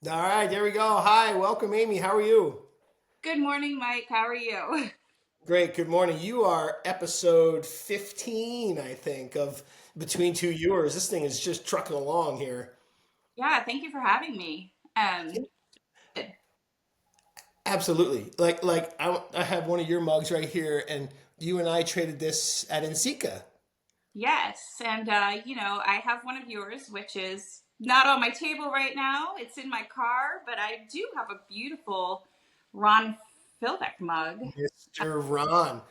All right, there we go. Hi, welcome, Amy. How are you? Good morning, Mike. How are you? Great. Good morning. You are episode 15, I think, of Between Two Yours. This thing is just trucking along here. Yeah, thank you for having me. Absolutely. I have one of your mugs right here, and you and I traded this at Inseca. Yes, and I have one of yours, which is not on my table right now. It's in my car, but I do have a beautiful Ron Philbeck mug. Mr. Ron.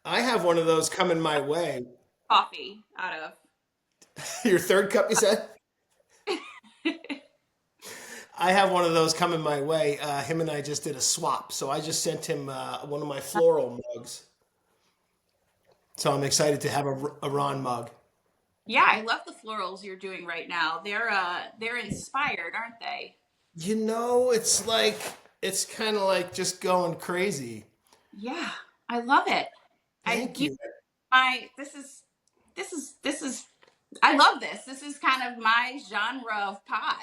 I have one of those coming my way. Coffee out of. Your third cup, you said? I have one of those coming my way. Him and I just did a swap, so I just sent him one of my floral mugs. So I'm excited to have a Ron mug. Yeah, I love the florals you're doing right now. They're inspired, aren't they? It's kind of like just going crazy. Yeah, I love it. I Thank you you. my this is I love this. This is kind of my genre of pot.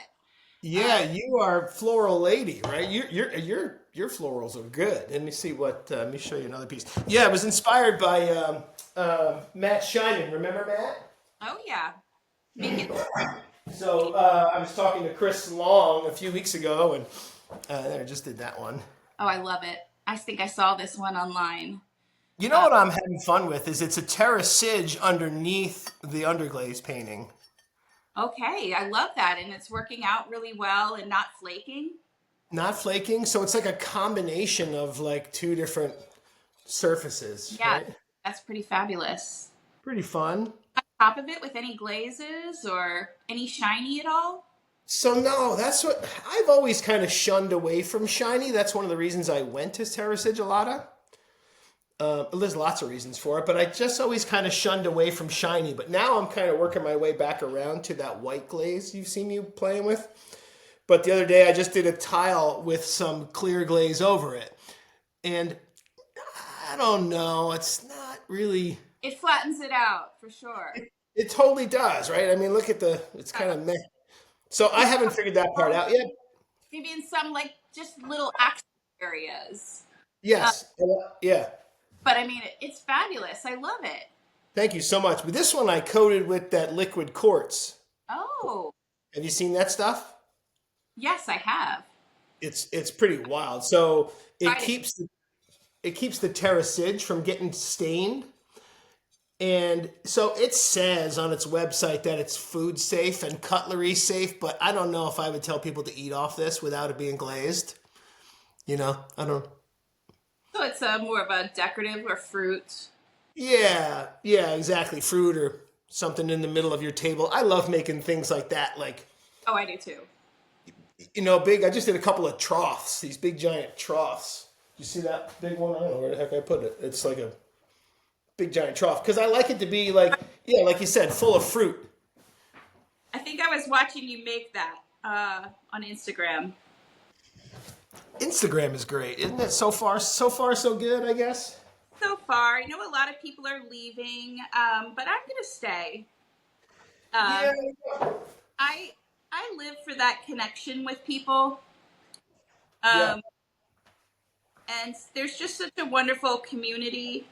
Yeah, you are floral lady, right? Your florals are good. Let me see what. Let me show you another piece. Yeah, it was inspired by Matt Shyman. Remember Matt? Oh yeah, make it. So I was talking to Chris Long a few weeks ago, and I just did that one. Oh, I love it. I think I saw this one online. You know Uh, what I'm having fun with is it's a terracige underneath the underglaze painting. okay, I love that, and it's working out really well and not flaking. Not flaking, so it's like a combination of like two different surfaces, Yeah, right? that's pretty fabulous. Pretty fun. Top of it with any glazes or any shiny at all? So no, that's what I've always kind of shunned away from shiny. That's one of the reasons I went to Terra Sigillata. There's lots of reasons for it, but I just always kind of shunned away from shiny. But now I'm kind of working my way back around to that white glaze you've seen me playing with. But the other day I just did a tile with some clear glaze over it. And I don't know, it's not really. It flattens it out for sure. It totally does, right? I mean, look at it's Uh, kind of meh. So I haven't figured that part out yet. Maybe in some like just little accent areas. Uh, Yes. Yeah. but I mean, it's fabulous. I love it. Thank you so much. But this one I coated with that liquid quartz. Oh, Have you seen that stuff? yes, I have. It's pretty wild. So it Tried it. keeps it keeps the terracige from getting stained. And so it says on its website that it's food safe and cutlery safe, but I don't know if I would tell people to eat off this without it being glazed. I don't. So it's more of a decorative or fruit. Yeah, exactly. Fruit or something in the middle of your table. I love making things like that. Like, Oh, I do too. big. I just did a couple of troughs, these big giant troughs. You see that big one? I don't know where the heck I put it. It's like a big giant trough because I like it to be like, yeah, like you said, full of fruit. I think I was watching you make that on Instagram. Instagram is great, isn't it? So far, so good. I guess. So far, I know a lot of people are leaving, but I'm gonna stay. Yeah, Um, I I live for that connection with people, yeah. um, and there's just such a wonderful community.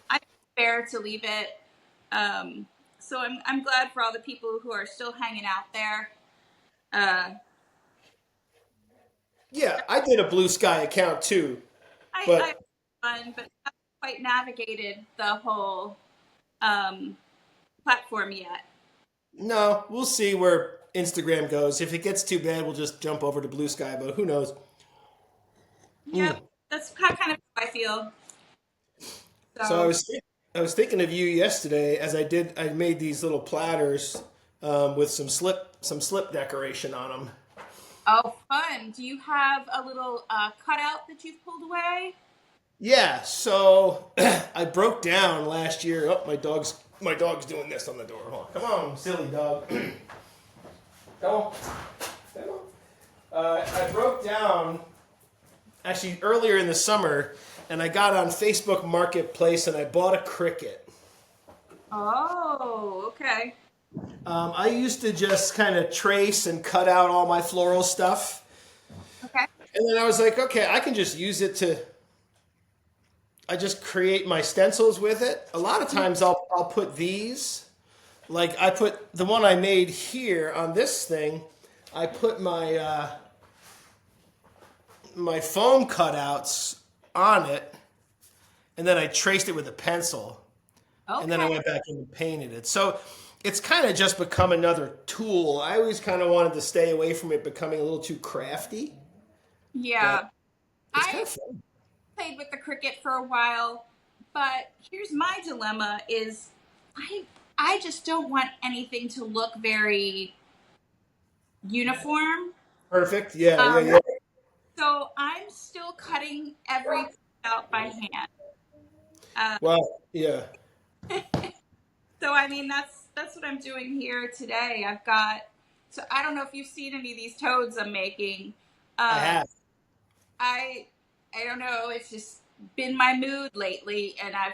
I think it's fair to leave it. So I'm glad for all the people who are still hanging out there. Uh, Yeah, I did a Blue Sky account too, I but fun, but haven't quite navigated the whole um, platform yet. no, we'll see where Instagram goes. If it gets too bad, we'll just jump over to Blue Sky, but who knows? Yep, that's kind of how I feel. So So, I was thinking of you yesterday as I made these little platters with some slip decoration on them. oh, fun. Do you have a little cutout that you've pulled away? Yeah, so I broke down last year. Oh, my dog's doing this on the door. Hold on. Come on, silly dog. Come on. Come on. I broke down actually earlier in the summer, and I got on Facebook Marketplace and I bought a cricket. Oh, okay. I used to just kind of trace and cut out all my floral stuff. And then I was like, okay, I can just use it to. I just create my stencils with it. A lot of times I'll put these. Like I put the one I made here on this thing. I put my foam cutouts on it, and then I traced it with a pencil, and then I Okay. went back in and painted it. So it's kind of just become another tool. I always kind of wanted to stay away from it becoming a little too crafty, but Yeah. it's kind I of fun. played with the Cricut for a while, but here's my dilemma is I I just don't want anything to look very uniform. Perfect. Yeah, yeah, Um, yeah. so I'm still cutting everything out by hand. Uh, Well, yeah, so I mean that's what I'm doing here today. I've got so I don't know if you've seen any of these toads I'm making. I Um, have. I I don't know. It's just been my mood lately, and I've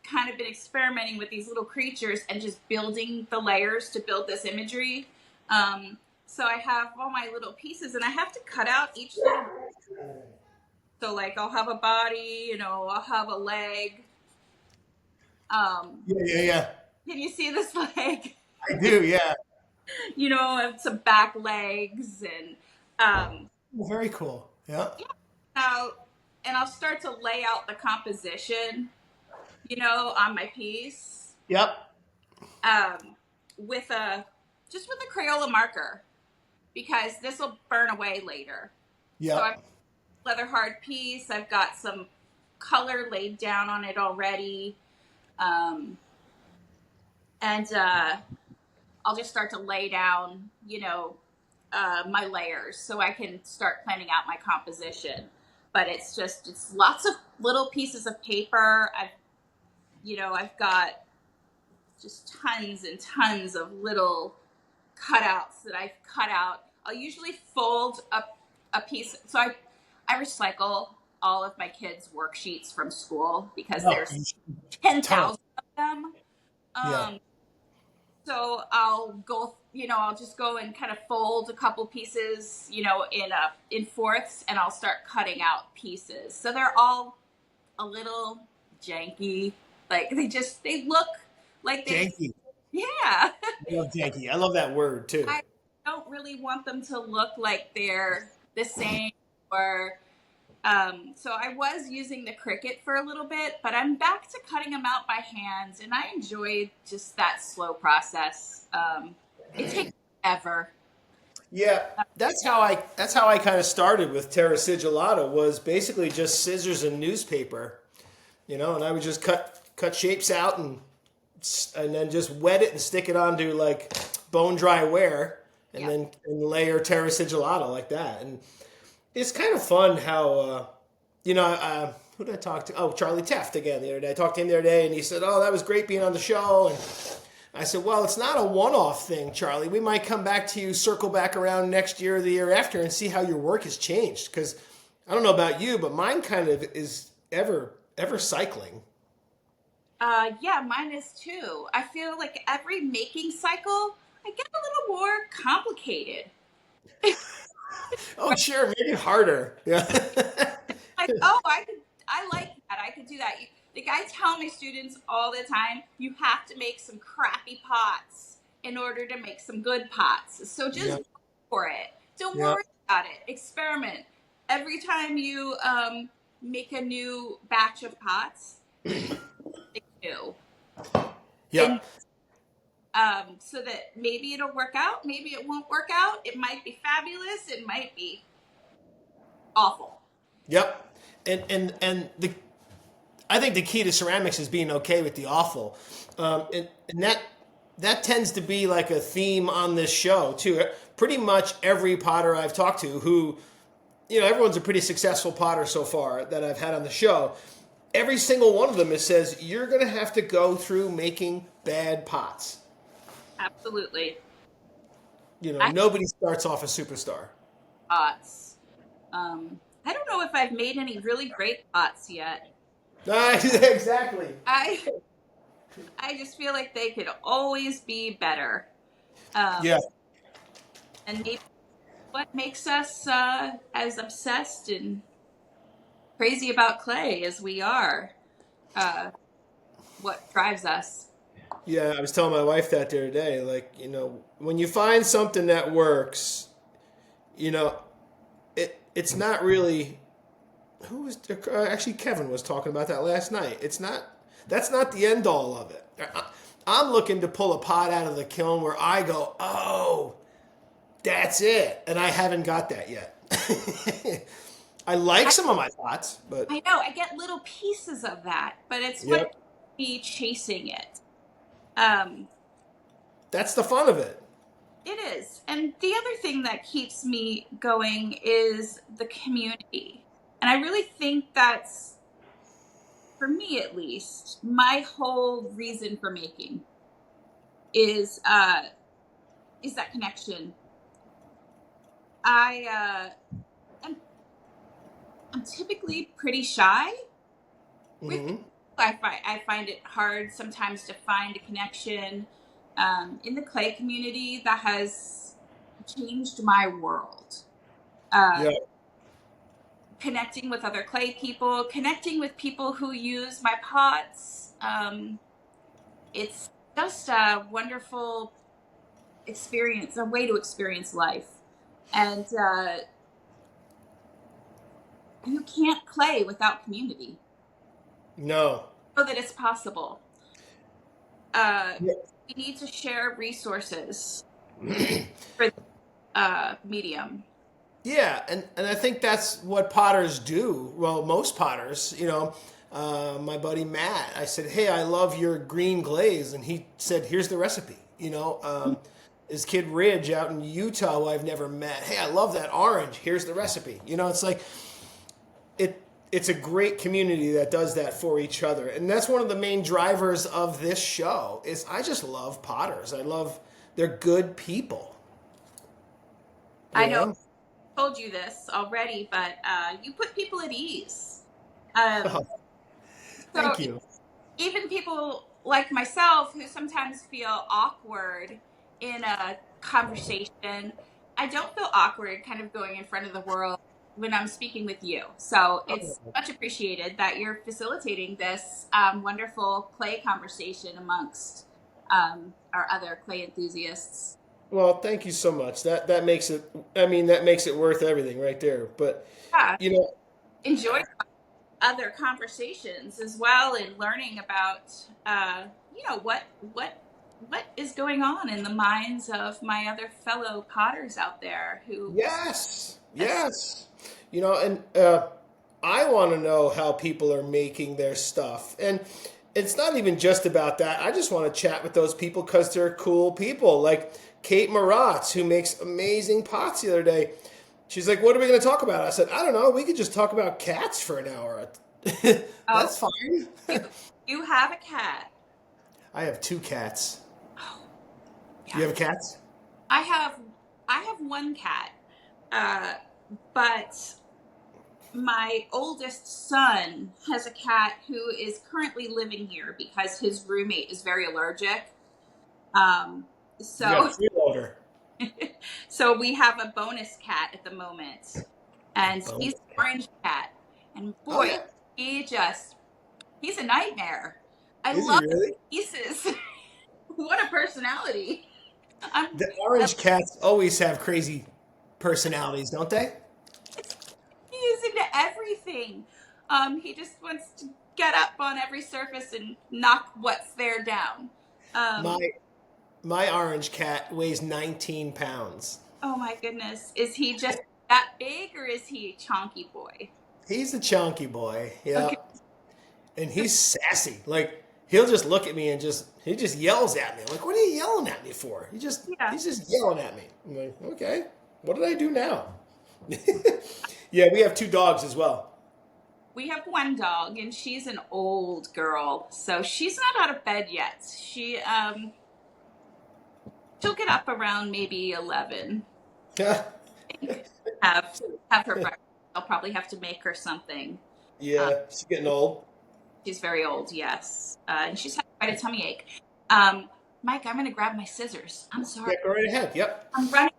kind of been experimenting with these little creatures and just building the layers to build this imagery. Um, so I have all my little pieces, and I have to cut out each little. So like I'll have a body, I'll have a leg. Um, Yeah, yeah, yeah. can you see this leg? I do. Yeah. I have some back legs and Well, very cool. Yeah. yeah. Now, and I'll start to lay out the composition, on my piece, Yep. um, with a Crayola marker because this will burn away later. So I've Yep. leather hard piece. I've got some color laid down on it already, um, and I'll just start to lay down, my layers so I can start planning out my composition. But it's lots of little pieces of paper. I've got just tons and tons of little cutouts that I've cut out. I'll usually fold up a piece. So I recycle all of my kids' worksheets from school because Oh, there's 10,000 ton. of them. Yeah. Um, so I'll just go and kind of fold a couple pieces, in fourths, and I'll start cutting out pieces. So they're all a little janky. Like they look like they, Janky. yeah. I love janky. I love that word too. I don't really want them to look like they're the same or so I was using the Cricut for a little bit, but I'm back to cutting them out by hand, and I enjoy just that slow process. It takes forever. Yeah, that's how I kind of started with Terra Sigillata was basically just scissors and newspaper, and I would just cut shapes out and then just wet it and stick it onto like bone dry wear and Yeah. then and layer Terra Sigillata like that. And it's kind of fun how who did I talk to? Oh, Charlie Teft again the other day. I talked to him the other day and he said, "Oh, that was great being on the show." And I said, "Well, it's not a one-off thing, Charlie. We might come back to you, circle back around next year or the year after and see how your work has changed because I don't know about you, but mine kind of is ever cycling." Yeah, mine is too. I feel like every making cycle, I get a little more complicated. Oh, sure, make it harder. Yeah. Like, oh, I like that. I could do that. Like I tell my students all the time, you have to make some crappy pots in order to make some good pots. So just Yeah. go for it. Don't Yeah. worry about it. Experiment. Every time you make a new batch of pots, they new. And Yep. so that maybe it'll work out, maybe it won't work out. It might be fabulous. It might be awful. Yep. And I think the key to ceramics is being okay with the awful, and that tends to be like a theme on this show too. Pretty much every potter I've talked to, who everyone's a pretty successful potter so far that I've had on the show. Every single one of them it says you're going to have to go through making bad pots. Absolutely. I have Nobody starts off a superstar. pots. I don't know if I've made any really great pots yet. Exactly. I I just feel like they could always be better. Um, Yeah. and maybe what makes us as obsessed and crazy about clay as we are. Uh, what drives us. Yeah, I was telling my wife that the other day. Like, when you find something that works, you know, it's not really. Who was actually Kevin was talking about that last night. It's not. That's not the end all of it. I'm looking to pull a pot out of the kiln where I go, oh, that's it, and I haven't got that yet. I like I, some of my pots, but I know I get little pieces of that, but it's what yep, keeps me chasing it. Um, that's the fun of it. it is. And the other thing that keeps me going is the community. And I really think that's, for me at least, my whole reason for making is uh is that connection. I am I'm typically pretty shy with Hmm. I find it hard sometimes to find a connection in the clay community that has changed my world. Uh, Yeah, Connecting with other clay people, connecting with people who use my pots. It's just a wonderful experience, a way to experience life. And you can't clay without community. no. So that it's possible. Uh, Yeah. we need to share resources for medium. Yeah, and I think that's what potters do. Well, most potters, my buddy Matt, I said, "Hey, I love your green glaze," and he said, "Here's the recipe." His kid Ridge out in Utah, who I've never met. Hey, I love that orange. Here's the recipe. It's like it. It's a great community that does that for each other, and that's one of the main drivers of this show. Is I just love potters. I love they're good people. I You know know. I told you this already, but you put people at ease. Um, so Thank you. even people like myself who sometimes feel awkward in a conversation, I don't feel awkward kind of going in front of the world when I'm speaking with you. So it's much appreciated that you're facilitating this wonderful clay conversation amongst our other clay enthusiasts. Well, thank you so much. That makes it. I mean, that makes it worth everything right there. But Yeah, you know, enjoy other conversations as well and learning about what is going on in the minds of my other fellow potters out there who yes, yes. yes. And I want to know how people are making their stuff, and it's not even just about that. I just want to chat with those people because they're cool people, like Kate Maratz, who makes amazing pots. The other day, she's like, "What are we going to talk about?" I said, "I don't know. We could just talk about cats for an hour." Oh, That's fine. you you have a cat. I have two cats. Oh, Do you yeah. have cats? i have I have one cat, uh but my oldest son has a cat who is currently living here because his roommate is very allergic. um You got a so freeloader. So we have a bonus cat at the moment, and he's Bonus an cat. orange cat. And Oh boy, yeah. he's a nightmare. I Is he love him really? to pieces. What a personality. I'm The orange cats always have crazy personalities, don't they? He is into everything. He just wants to get up on every surface and knock what's there down. My Um, my orange cat weighs 19 pounds. oh my goodness. Is he just that big or is he a chonky boy? He's a chunky boy. Okay. Yep. And he's sassy. Like he'll just look at me and he just yells at me. I'm like, what are you yelling at me for? Yeah. He's just yelling at me. I'm like, okay, what did I do now? Yeah, we have two dogs as well. We have one dog and she's an old girl. So she's not out of bed yet. She'll get up around maybe 11. I think. Have have her breakfast. I'll probably have to make her something. Um, Yeah, she's getting old. she's very old, yes. And she's had quite a tummy ache. Mike, I'm going to grab my scissors. I'm sorry. Yeah, go right ahead. Yep. I'm running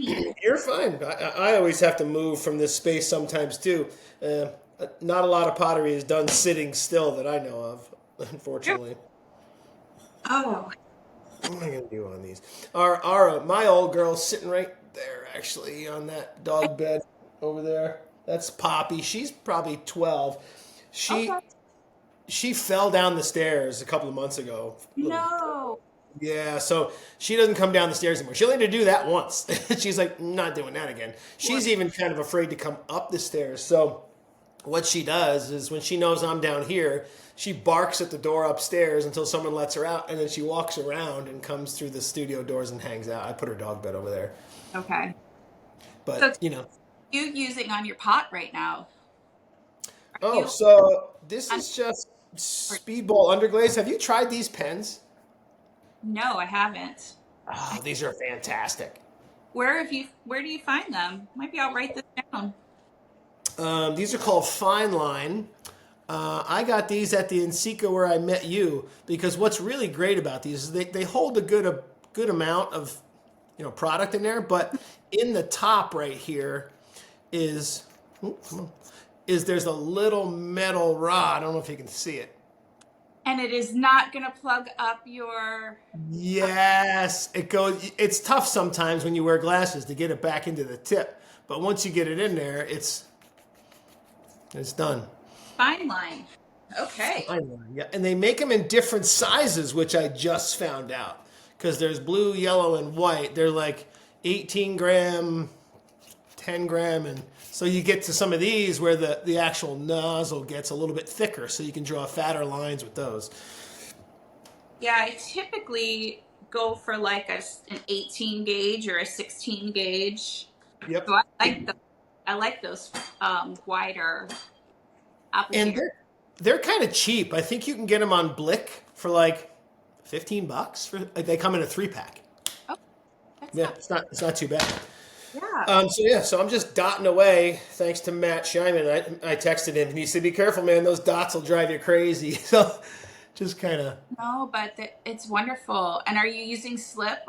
screen. You're fine. I always have to move from this space sometimes too. Uh, Not a lot of pottery is done sitting still that I know of, unfortunately. Oh, What am I gonna do on these? My old girl's sitting right there, actually, on that dog bed over there. That's Poppy. She's probably 12. okay. She fell down the stairs a couple of months ago. No. Yeah, so she doesn't come down the stairs anymore. She only had to do that once. She's like, not doing that again. Poor- She's even kind of afraid to come up the stairs. So what she does is when she knows I'm down here, she barks at the door upstairs until someone lets her out, and then she walks around and comes through the studio doors and hangs out. I put her dog bed over there. Okay. So But, you using on your pot right now? Are oh, you so this on? is just Speedball Underglaze. Have you tried these pens? No, I haven't. Oh, these are fantastic. Where do you find them? Maybe I'll write this down. These are called Fine Line. I got these at the Enseca where I met you because what's really great about these is they hold a good amount of product in there, but in the top right here is there's a little metal rod. I don't know if you can see it. And it is not going to plug up your. Yes, it goes. It's tough sometimes when you wear glasses to get it back into the tip, but once you get it in there, it's done. Fine line. Okay. Yeah, and they make them in different sizes, which I just found out because there's blue, yellow, and white. They're like 18 gram, 10 gram, and so you get to some of these where the actual nozzle gets a little bit thicker, so you can draw fatter lines with those. Yeah, I typically go for like an 18 gauge or a 16 gauge. So Yep. I like those wider And applicators. they're kind of cheap. I think you can get them on Blick for like $15 for they come in a 3-pack. Oh, that's Yeah, not. it's not too bad. Yeah. So I'm just dotting away thanks to Matt Scheinman. I texted him and he said, "Be careful, man. Those dots will drive you crazy." So just kind of. No, but it's wonderful. And are you using slip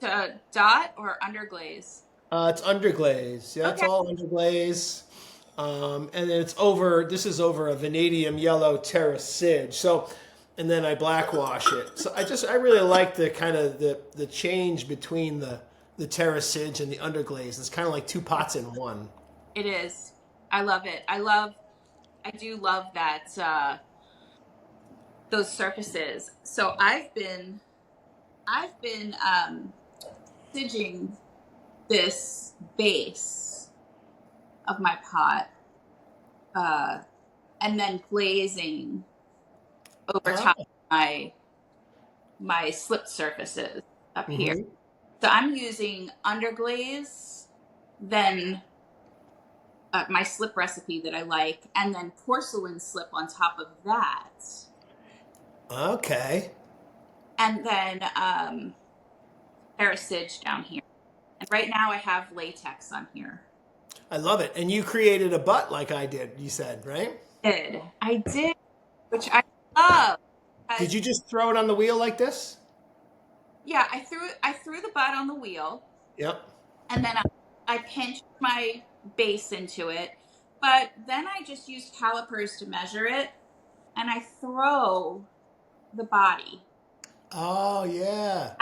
to dot or underglaze? It's underglaze. Yeah, it's Okay. all underglaze. And then this is over a vanadium yellow Terra Sig. So, and then I blackwash it. So I really like the kind of the change between the Terra Sig and the underglaze. It's kind of like two pots in one. It is. I love it. I do love that, those surfaces. So I've been stitching this base of my pot, uh, and then glazing over Ah, top of my slip surfaces up here. hmm. So I'm using underglaze, then my slip recipe that I like, and then porcelain slip on top of that, Okay. and then Parasage down here. And right now I have latex on here. I love it. And you created a butt like I did, you said, right? I did, which I love. Did Because, you just throw it on the wheel like this? yeah, I threw the butt on the wheel, Yep. and then I pinched my base into it. But then I just use calipers to measure it, and I throw the body Oh, yeah.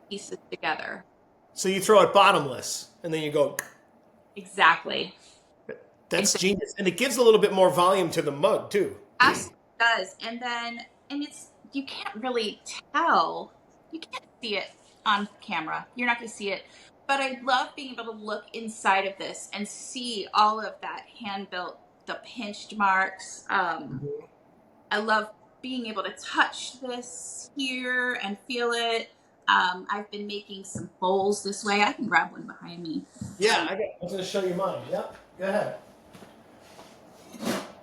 pieces together. So you throw it bottomless and then you go, Exactly. that's It genius. And it gives a little bit more volume to the mug, too. absolutely does. And it's, you can't really tell. You can't see it on camera. You're not going to see it. But I love being able to look inside of this and see all of that hand built, the pinched marks. I love being able to touch this here and feel it. I've been making some bowls this way. I can grab one behind me. Yeah, I was going to show you mine. Yep. Go ahead.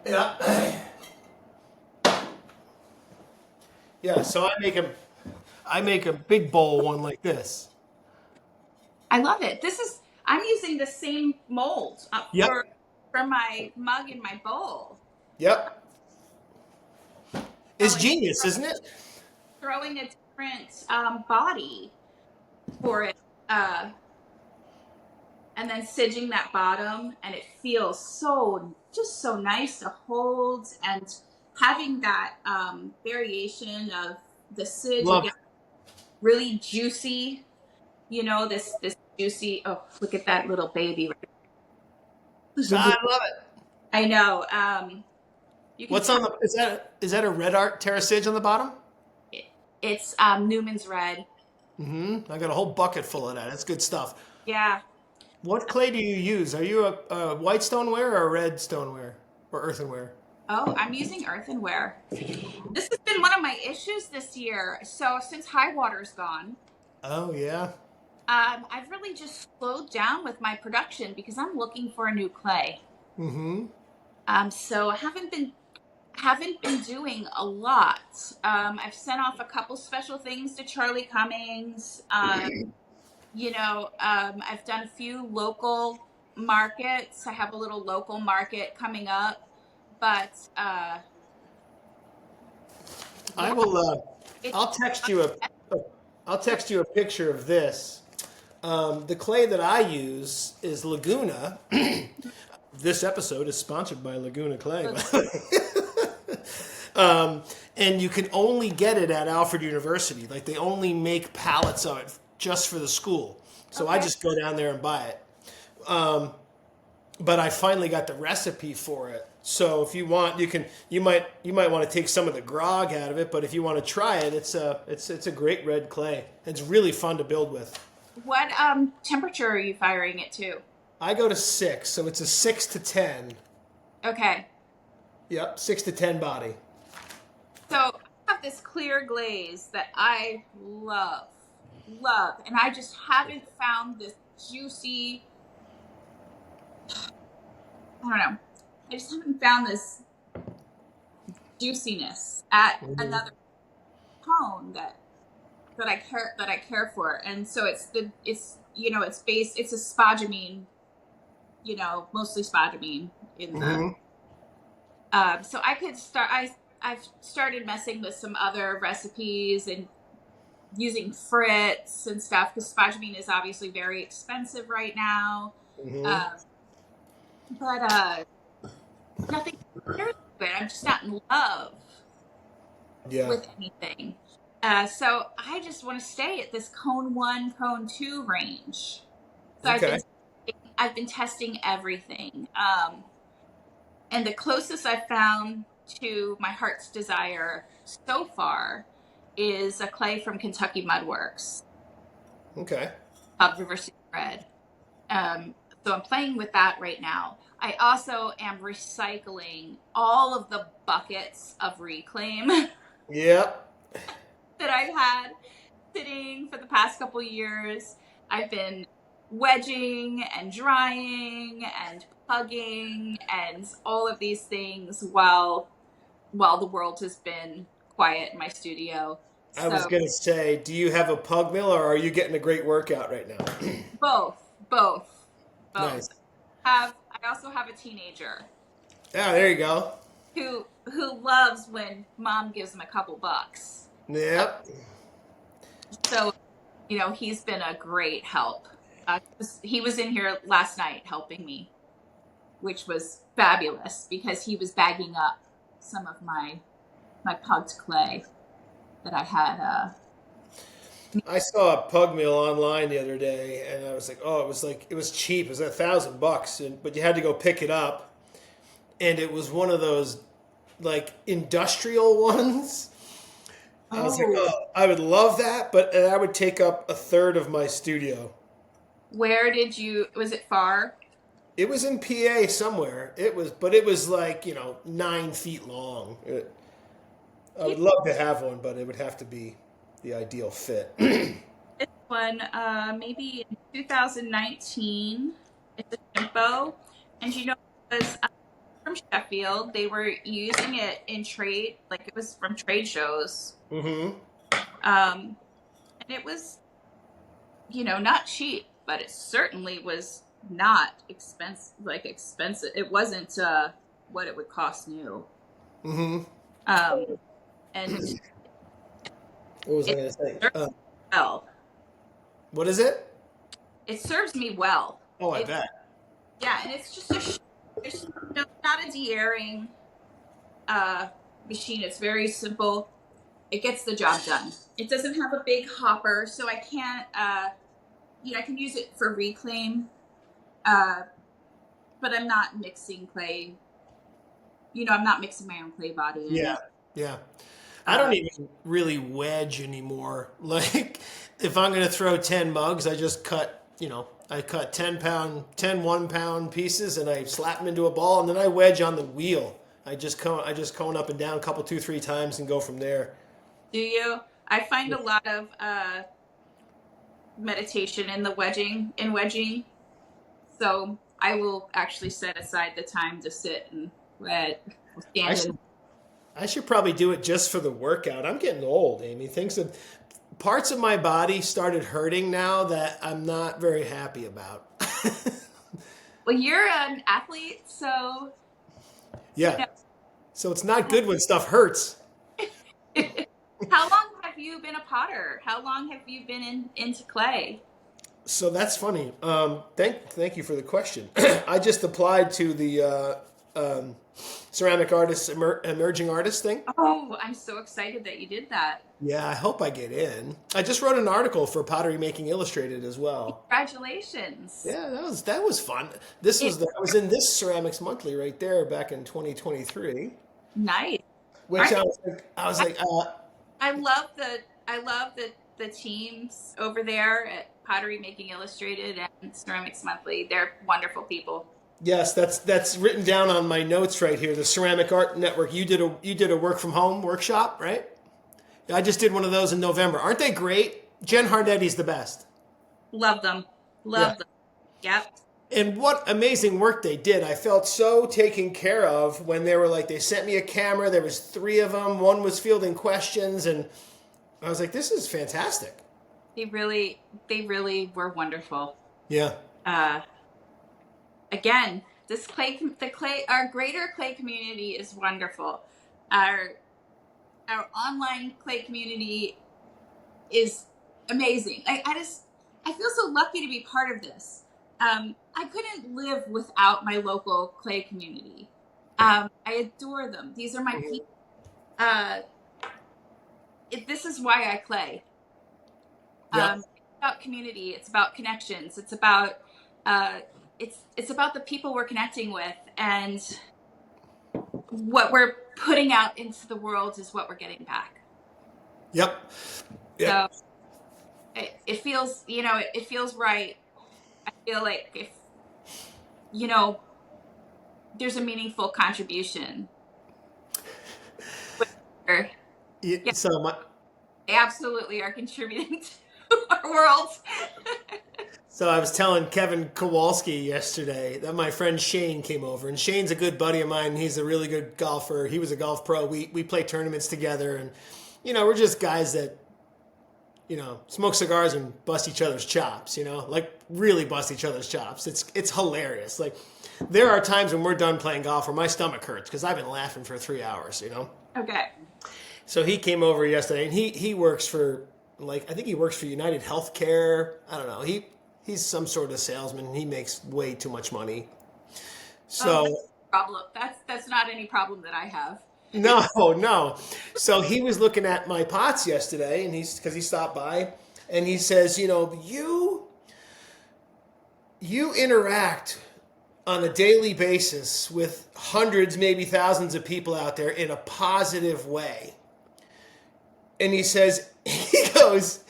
Yeah. Yeah, so I make a big bowl one like this. I love it. I'm using the same mold Yep. for my mug and my bowl. Yep. It's Throwing, genius, isn't it? throwing a different body for it. Uh, and then sidging that bottom, and it feels so just so nice to hold, and having that variation of the sidge Love again, it. really juicy. This juicy. Oh, look at that little baby. I love it. I know. You can What's tell on the? Is that a red art terracage on the bottom? it, it's Newman's Red. I got a whole bucket full of that. That's good stuff. Yeah. What clay do you use? Are you a white stoneware or a red stoneware or earthenware? Oh, I'm using earthenware. This has been one of my issues this year. So since high water's gone, Oh yeah. I've really just slowed down with my production because I'm looking for a new clay. So I haven't been doing a lot. I've sent off a couple special things to Charlie Cummings. I've done a few local markets. I have a little local market coming up, but I yeah, will. it's I'll text you I'll text you a picture of this. The clay that I use is Laguna. This episode is sponsored by Laguna Clay, by the way. And you can only get it at Alfred University. Like they only make pallets of it just for the school. So I okay. just go down there and buy it. But I finally got the recipe for it. So if you want, you might want to take some of the grog out of it. But if you want to try it, it's a great red clay. It's really fun to build with. What temperature are you firing it to? I go to 6, so it's a 6 to 10. Okay. Yep, 6 to 10 body. So I have this clear glaze that I love, and I just haven't found this juicy. I don't know. I just haven't found this juiciness at another tone that I care for, and so it's a spodumene, mostly spodumene in the. So I could start. I've started messing with some other recipes and using Fritz and stuff because spodumene is obviously very expensive right now. Um, but nothing compares to it. I'm just not in love Yeah. with anything. So I just want to stay at this cone 1, cone 2 range. So Okay. I've been testing everything. And the closest I've found to my heart's desire so far is a clay from Kentucky Mudworks Okay. called River City Red. So I'm playing with that right now. I also am recycling all of the buckets of reclaim Yep. that I've had sitting for the past couple years. I've been wedging and drying and pugging and all of these things while the world has been quiet in my studio. I was So gonna say, do you have a pug mill or are you getting a great workout right now? both, both, both. Nice. I also have a teenager Yeah, there you go. who loves when mom gives him a couple bucks. Yep. So, he's been a great help. He was in here last night helping me, which was fabulous because he was bagging up some of my pugged clay that I had. I saw a pug mill online the other day, and I was like, it was cheap. It was $1,000, but you had to go pick it up, and it was one of those like industrial ones. I was like, Oh, oh, I would love that, but that would take up a third of my studio. where was it far? It was in PA somewhere. But it was like 9 feet long. I would love to have one, but it would have to be the ideal fit. This one, maybe in 2019. It's a Shimpo, and it was from Sheffield. They were using it in trade, like it was from trade shows. Mm-hmm. Um, and it was, not cheap, but it certainly was not expensive. Like expensive, it wasn't what it would cost new. Mm-hmm. Um, and What was I it going to say? serves well. What is it? It serves me well. Oh, I It bet. Yeah, and it's just there's not a de-airing uh, machine. It's very simple. It gets the job done. It doesn't have a big hopper, so I can't. I can use it for reclaim, uh, but I'm not mixing clay. I'm not mixing my own clay body in Yeah, it. yeah. I don't Uh, even really wedge anymore. Like, if I'm going to throw 10 mugs, I just cut, I cut 10 1 pound pieces and I slap them into a ball and then I wedge on the wheel. I just cone up and down a couple, 2, 3 times and go from there. do you? I find a lot of meditation in the wedging. So I will actually set aside the time to sit and wed. We'll I stand should, in. I should probably do it just for the workout. I'm getting old, Amy. Parts of my body started hurting now that I'm not very happy about. Well, you're an athlete, so you Yeah. So it's not good when stuff hurts. know. How long have you been a potter? How long have you been into clay? So that's funny. Thank you for the question. I just applied to the ceramic artist emerging artist thing. Oh, I'm so excited that you did that. Yeah, I hope I get in. I just wrote an article for Pottery Making Illustrated as well. Congratulations. Yeah, that was fun. It, I was in this Ceramics Monthly right there back in 2023, nice. which Aren't I love the teams over there at Pottery Making Illustrated and Ceramics Monthly. They're wonderful people. yes, that's written down on my notes right here. The Ceramic Art Network. You did a work from home workshop, right? I just did one of those in November. Aren't they great? Jen Hardetti's the best. Love them. Yeah. Love them. Yep. And what amazing work they did. I felt so taken care of when they sent me a camera. There was 3 of them. One was fielding questions, and I was like, this is fantastic. They really were wonderful. Yeah. Uh, Again, our greater clay community is wonderful. Our our online clay community is amazing. I feel so lucky to be part of this. I couldn't live without my local clay community. I adore them. These are my people. Uh, this is why I clay. Yeah. It's about community. It's about connections. Uh, it's about the people we're connecting with, and what we're putting out into the world is what we're getting back. Yep. So Yep. it feels right. I feel like if you know there's a meaningful contribution. Yeah, So they absolutely are contributing to our world. so I was telling Kevin Kowalski yesterday that my friend Shane came over, and Shane's a good buddy of mine. He's a really good golfer. He was a golf pro. We play tournaments together, and we're just guys that smoke cigars and bust each other's chops. Like really bust each other's chops. It's hilarious. Like there are times when we're done playing golf where my stomach hurts because I've been laughing for 3 hours. Okay. So he came over yesterday, and he works for I think he works for United Healthcare. I don't know. He's some sort of salesman. He makes way too much money. Oh, that's So a problem. That's not any problem that I have. no, no. So he was looking at my pots yesterday, and because he stopped by, and he says, you interact on a daily basis with hundreds, maybe thousands of people out there in a positive way. And he says, he goes,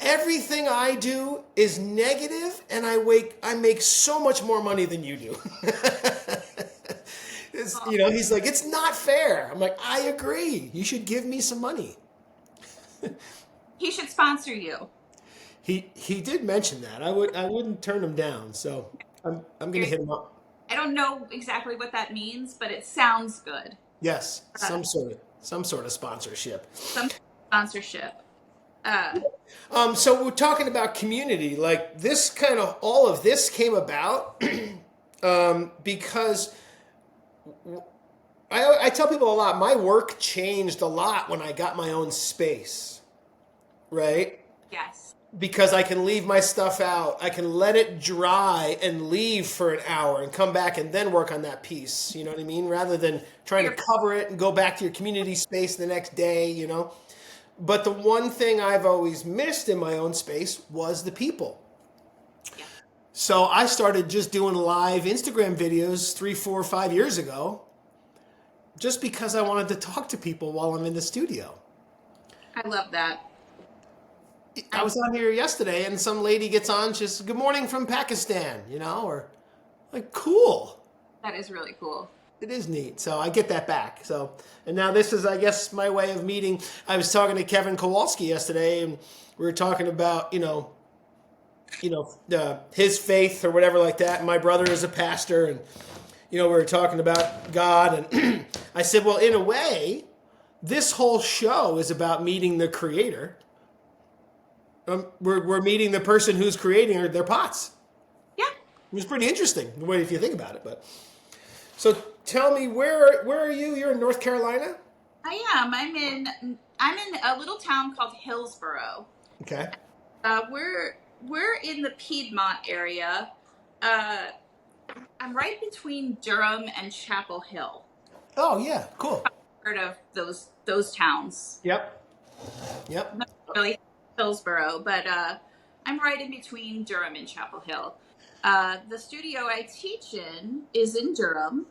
everything I do is negative, and I make so much more money than you do. He's like, it's not fair. I'm like, I agree. You should give me some money. He should sponsor you. He did mention that. I wouldn't turn him down. So I'm gonna hit him up. I don't know exactly what that means, but it sounds good. Yes, some sort of sponsorship. Some sponsorship. So we're talking about community. Like all of this came about because I tell people a lot. My work changed a lot when I got my own space. Right? Yes. because I can leave my stuff out. I can let it dry and leave for an hour and come back and then work on that piece. You know what I mean? Rather than trying to cover it and go back to your community space the next day, you know? But the one thing I've always missed in my own space was the people. So I started just doing live Instagram videos 3, 4, 5 years ago just because I wanted to talk to people while I'm in the studio. I love that. I was on here yesterday and some lady gets on, she's good morning from Pakistan, you know, or like cool. That is really cool. It is neat. So I get that back. So, and now this is, I guess, my way of meeting. I was talking to Kevin Kowalski yesterday and we were talking about, his faith or whatever like that. And my brother is a pastor and, we were talking about God. And I said, well, in a way, this whole show is about meeting the creator. We're meeting the person who's creating their pots. Yeah. It was pretty interesting, the way if you think about it. But so tell me, where are you? You're in North Carolina? I am. I'm in a little town called Hillsboro. Okay. We're in the Piedmont area. I'm right between Durham and Chapel Hill. Oh yeah, cool. Heard of those towns? Yep. Not really Hillsboro, but I'm right in between Durham and Chapel Hill. The studio I teach in is in Durham,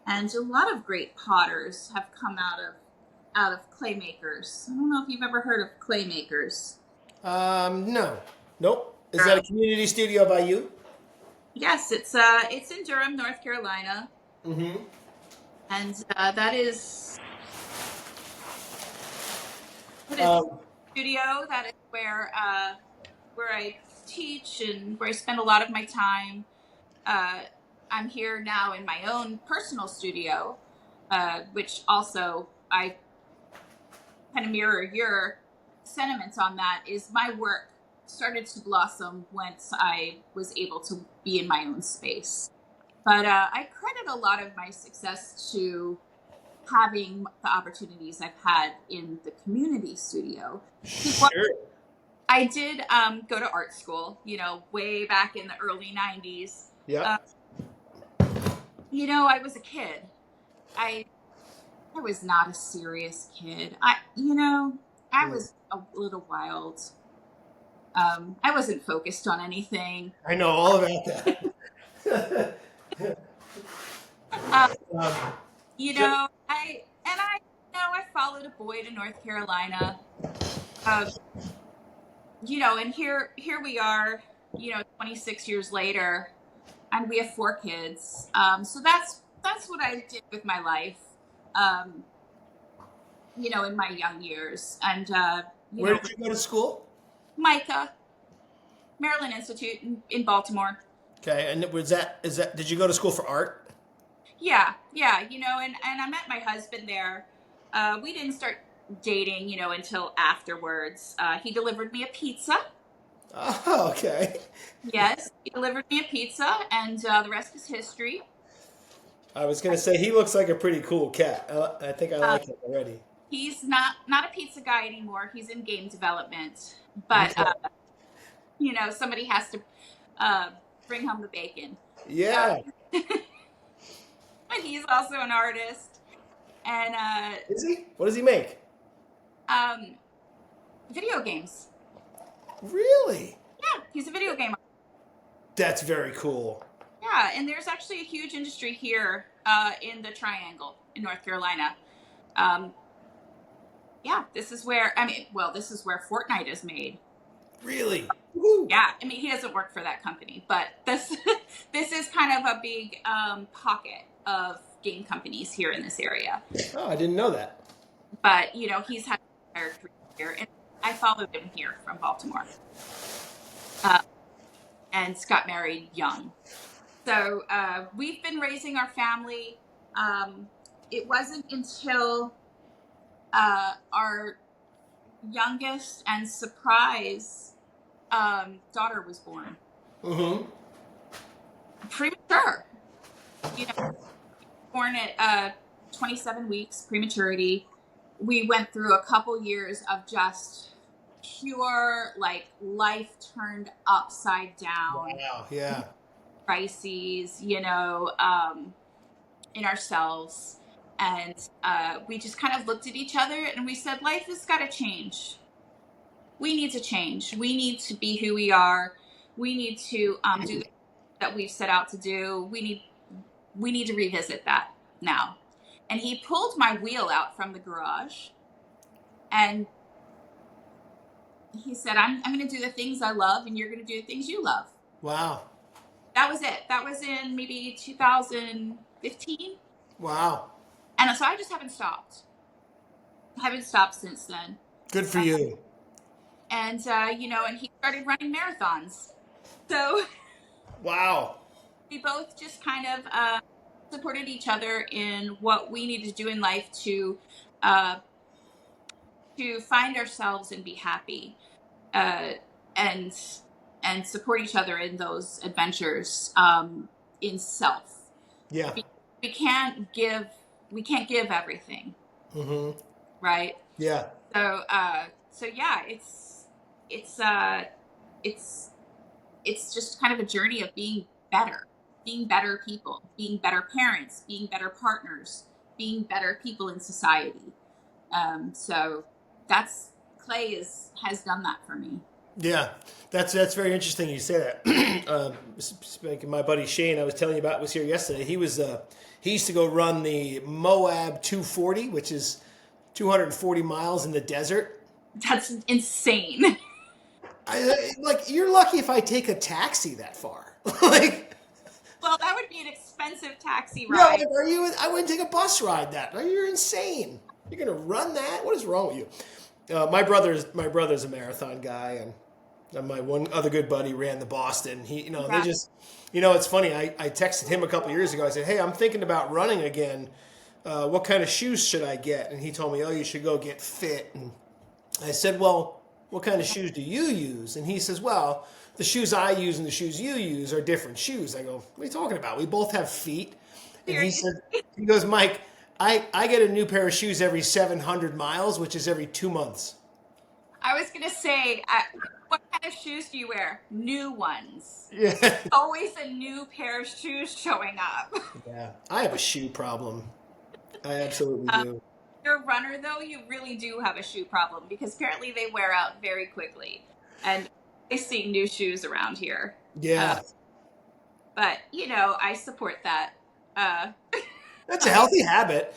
and a lot of great potters have come out of clay makers. I don't know if you've ever heard of clay makers. No. Nope. Is that a community studio by you? Yes, it's in Durham, North Carolina. Mm-hmm. And that is studio. That is where I teach and where I spend a lot of my time. I'm here now in my own personal studio, which also I kind of mirror your sentiments on that. Is my work started to blossom once I was able to be in my own space. But I credit a lot of my success to having the opportunities I've had in the community studio. Sure. I did go to art school, way back in the early 90s. Yeah. I was a kid. I was not a serious kid. I was a little wild. I wasn't focused on anything. I know all about that. I followed a boy to North Carolina. And here we are, 26 years later, and we have 4 kids. So that's what I did with my life, in my young years. And where did you go to school? Micah, Maryland Institute in Baltimore. Okay, and did you go to school for art? Yeah, and I met my husband there. We didn't start dating, until afterwards. He delivered me a pizza. Oh, okay. Yes, he delivered me a pizza, and the rest is history. I was going to say, he looks like a pretty cool cat. I think I like him already. He's not a pizza guy anymore. He's in game development. But, somebody has to bring home the bacon. Yeah. But he's also an artist. And is he? What does he make? Video games. Really? Yeah, he's a video game artist. That's very cool. Yeah, and there's actually a huge industry here in the Triangle in North Carolina. This is where Fortnite is made. Really? Woo. Yeah, he doesn't work for that company, but this is kind of a big pocket of game companies here in this area. Oh, I didn't know that. But he's had a career here, and I followed him here from Baltimore, and got married young. So we've been raising our family. It wasn't until our youngest and surprise daughter was born. Mm-hmm. Premature. Born at 27 weeks, prematurity. We went through a couple years of just pure, like, life turned upside down Wow. Yeah. crises, in ourselves. And we just kind of looked at each other and we said, life has got to change. We need to change. We need to be who we are. We need to do the that we've set out to do. We need to revisit that now. And he pulled my wheel out from the garage and he said, I'm going to do the things I love and you're going to do the things you love. Wow. That was it. That was in maybe 2015. Wow. And so I just haven't stopped. I haven't stopped since then. Good for you. And, and he started running marathons. So Wow. we both just kind of supported each other in what we needed to do in life uh, to find ourselves and be happy, uh, and and support each other in those adventures, in self. Yeah. We can't give everything, Mm-hmm. right? Yeah. So yeah, it's it's just kind of a journey of being better people, being better parents, being better partners, being better people in society. So that's has done that for me. Yeah, that's very interesting. You say that. Speaking, my buddy Shane, I was telling you about, was here yesterday. He used to go run the Moab 240, which is 240 miles in the desert. That's insane. Like, you're lucky if I take a taxi that far. Like, Well, that would be an expensive taxi yeah, ride. like, are you? I wouldn't take a bus ride that. You're insane. You're gonna run that? What is wrong with you? My brother's a marathon guy, and my one other good buddy ran the Boston. They Yeah. just, it's funny. I texted him a couple years ago. I said, "Hey, I'm thinking about running again. What kind of shoes should I get?" And he told me, "Oh, you should go get fit." And I said, "Well, what kind of shoes do you use?" And he says, "Well, the shoes I use and the shoes you use are different shoes." I go, "What are you talking about? We both have feet." And he Seriously. said, he goes, "Mike, I get a new pair of shoes every 700 miles, which is every 2 months." I was gonna say, what kind of shoes do you wear? New ones. Yeah. Always a new pair of shoes showing up. Yeah. I have a shoe problem. I absolutely Um, do. you're a runner, though, you really do have a shoe problem because apparently they wear out very quickly. And I see new shoes around here. Uh, Yeah. but, I support that. Uh, That's a healthy habit.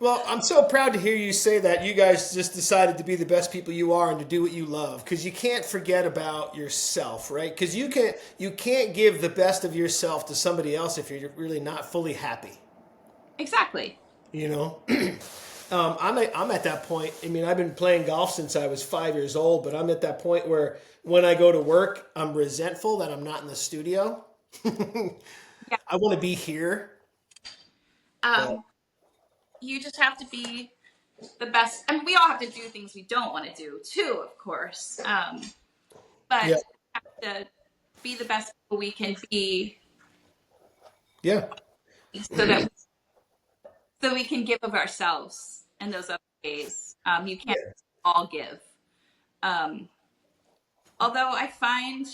Well, I'm so proud to hear you say that you guys just decided to be the best people you are and to do what you love, because you can't forget about yourself, right? Because you can't give the best of yourself to somebody else if you're really not fully happy. exactly. You know, I'm at that point. I mean, I've been playing golf since I was 5 years old, but I'm at that point where when I go to work, I'm resentful that I'm not in the studio. Yeah. I want to be here. But Um, you just have to be the best. I mean, we all have to do things we don't want to do, too, of course. yeah, But to be the best people we can be yeah, so that we can give of ourselves in those other ways. You can't yeah. all give. Um, although I find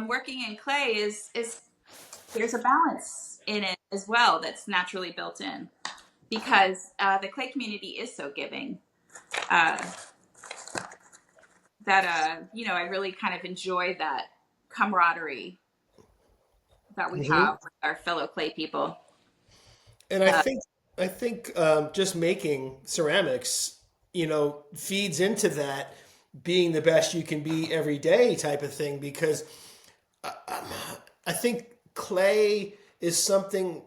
working in clay is there's a balance in it as well that's naturally built in because the clay community is so giving uh, that I really kind of enjoy that camaraderie that we hmm have with our fellow clay people. And I Uh, think I think just making ceramics, feeds into that being the best you can be every day type of thing. Because I think clay is something.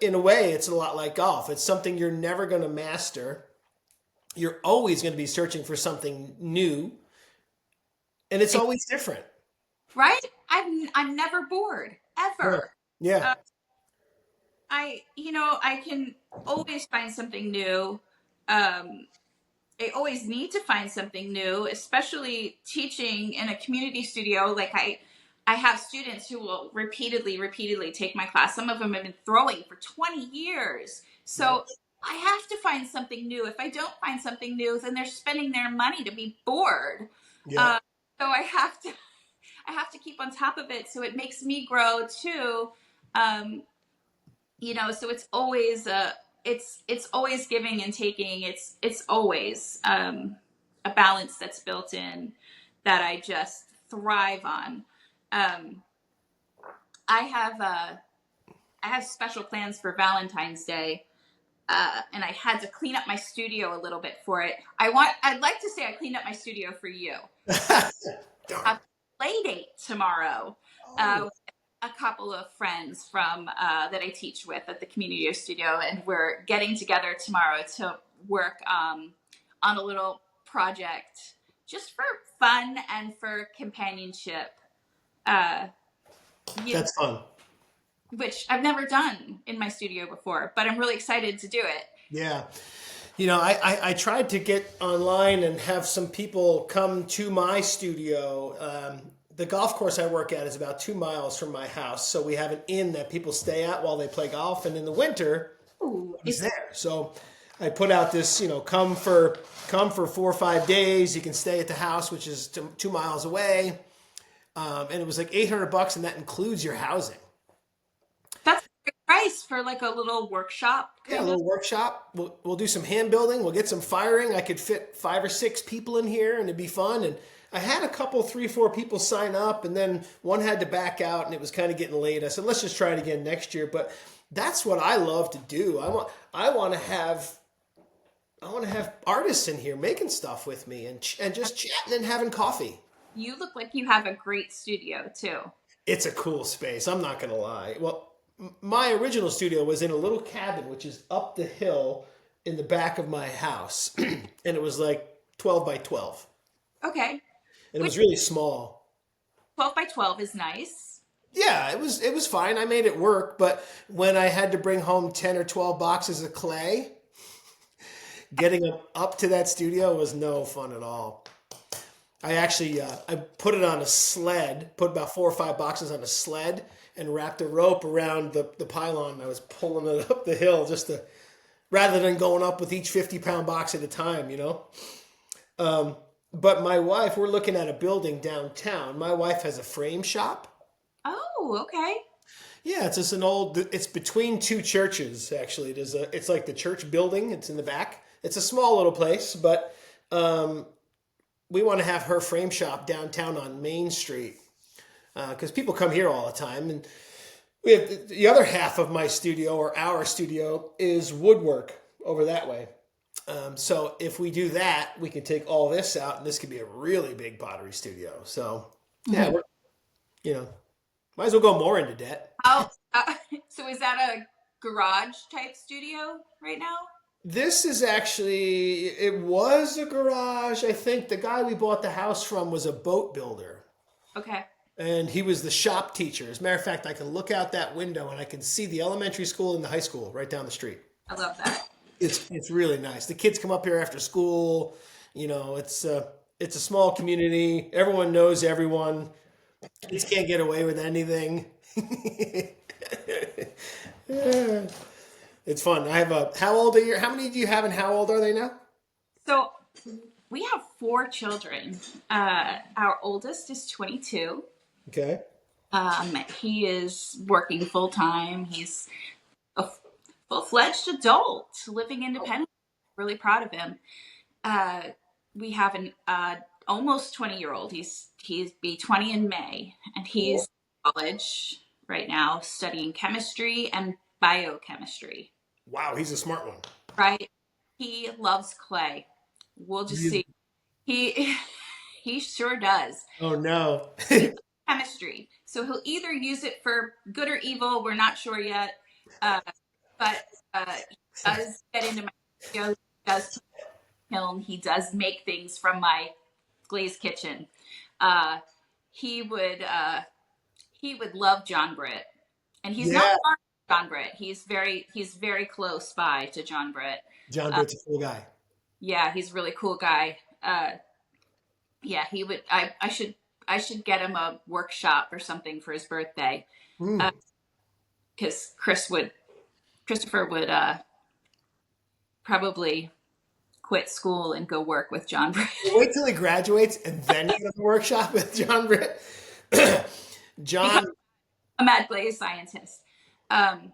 In a way, it's a lot like golf. It's something you're never going to master. You're always going to be searching for something new, and it's always different. right? I'm never bored Yeah. ever. Yeah. Uh, I can always find something new. Um, I always need to find something new, especially teaching in a community studio. Like I have students who will repeatedly take my class. Some of them have been throwing for 20 years. Yep. So I have to find something new. If I don't find something new, then they're spending their money to be bored. Yeah. Uh, so I have to keep on top of it. So it makes me grow too. Um, so it's always giving and taking. It's always a balance that's built in that I just thrive on. Um, I have I have special plans for Valentine's Day. And I had to clean up my studio a little bit for it. I'd like to say I cleaned up my studio for you. Darn. A play date tomorrow. Oh, A couple of friends from that I teach with at the community studio, and we're getting together tomorrow to work on a little project just for fun and for companionship. Uh, you that's fun. which I've never done in my studio before, but I'm really excited to do it. Yeah. I tried to get online and have some people come to my studio. The golf course I work at is about 2 miles from my house. So we have an inn that people stay at while they play golf. And in the winter, Ooh, he's there. So I put out this, come for 4 or 5 days. You can stay at the house, which is 2 miles away. And it was like $800, and that includes your housing. that's a great price for like a little workshop Yeah, a kind of. little workshop. We'll do some hand building. We'll get some firing. I could fit 5 or 6 people in here, and it'd be fun. And I had a couple, 3, 4 people sign up, and then one had to back out, and it was kind of getting late. I said, let's just try it again next year. But that's what I love to do. I want to have artists in here making stuff with me and just chatting and having coffee. You look like you have a great studio too. It's a cool space. I'm not gonna lie. Well, my original studio was in a little cabin, which is up the hill in the back of my house, and it was like 12 by 12, Okay. and it Which was really small. 12 by 12 is nice. Yeah, it was fine. I made it work, but when I had to bring home 10 or 12 boxes of clay, getting them up to that studio was no fun at all. I actually I put it on a sled, put about 4 or 5 boxes on a sled, and wrapped a rope around the pylon. I was pulling it up the hill just to rather than going up with each 50-pound box at a time. But my wife, we're looking at a building downtown. My wife has a frame shop. Oh, okay. Yeah, it's just it's between two churches actually. It's like the church building. It's in the back. It's a small little place, but we want to have her frame shop downtown on Main Street because people come here all the time. And we have the other half of my studio or our studio is woodwork over that way. So if we do that, we can take all this out, and this could be a really big pottery studio. So yeah, Mhm. you know, might as well go more into debt. How, so is that a garage type studio right now? This is actually, it was a garage. I think the guy we bought the house from was a boat builder, Okay. and he was the shop teacher. As a matter of fact, I can look out that window and I can see the elementary school and the high school right down the street. I love that. It's really nice. The kids come up here after school. It's a small community. Everyone knows everyone. Kids can't get away with anything. Yeah. It's fun. I have a. How old are you? How many do you have, and how old are they now? So we have four children. Our oldest is 22. Okay. He is working full time. He's a full fledged adult living independently. Really proud of him. Uh, we have an almost 20-year-old. He's be 20 in May, and he's Cool. in college right now studying chemistry and biochemistry. Wow, he's a smart one. Right? He loves clay. We'll just He's- see. He he sure does. oh no. He loves chemistry, so he'll either use it for good or evil. We're not sure yet. Uh, but he does get into my studio. He does kiln. He does make things from my glazed kitchen. Uh, he would love John Britt, and he's not Yeah. far from John Britt. He's very close by to John Britt. John Uh, Britt's a cool guy. yeah, he's a really cool guy. Yeah, he would. I should get him a workshop or something for his birthday Hmm. because Christopher would probably quit school and go work with John Britt. Wait till he graduates and then go to the workshop with John Britt. Become John, a mad glaze scientist. Um,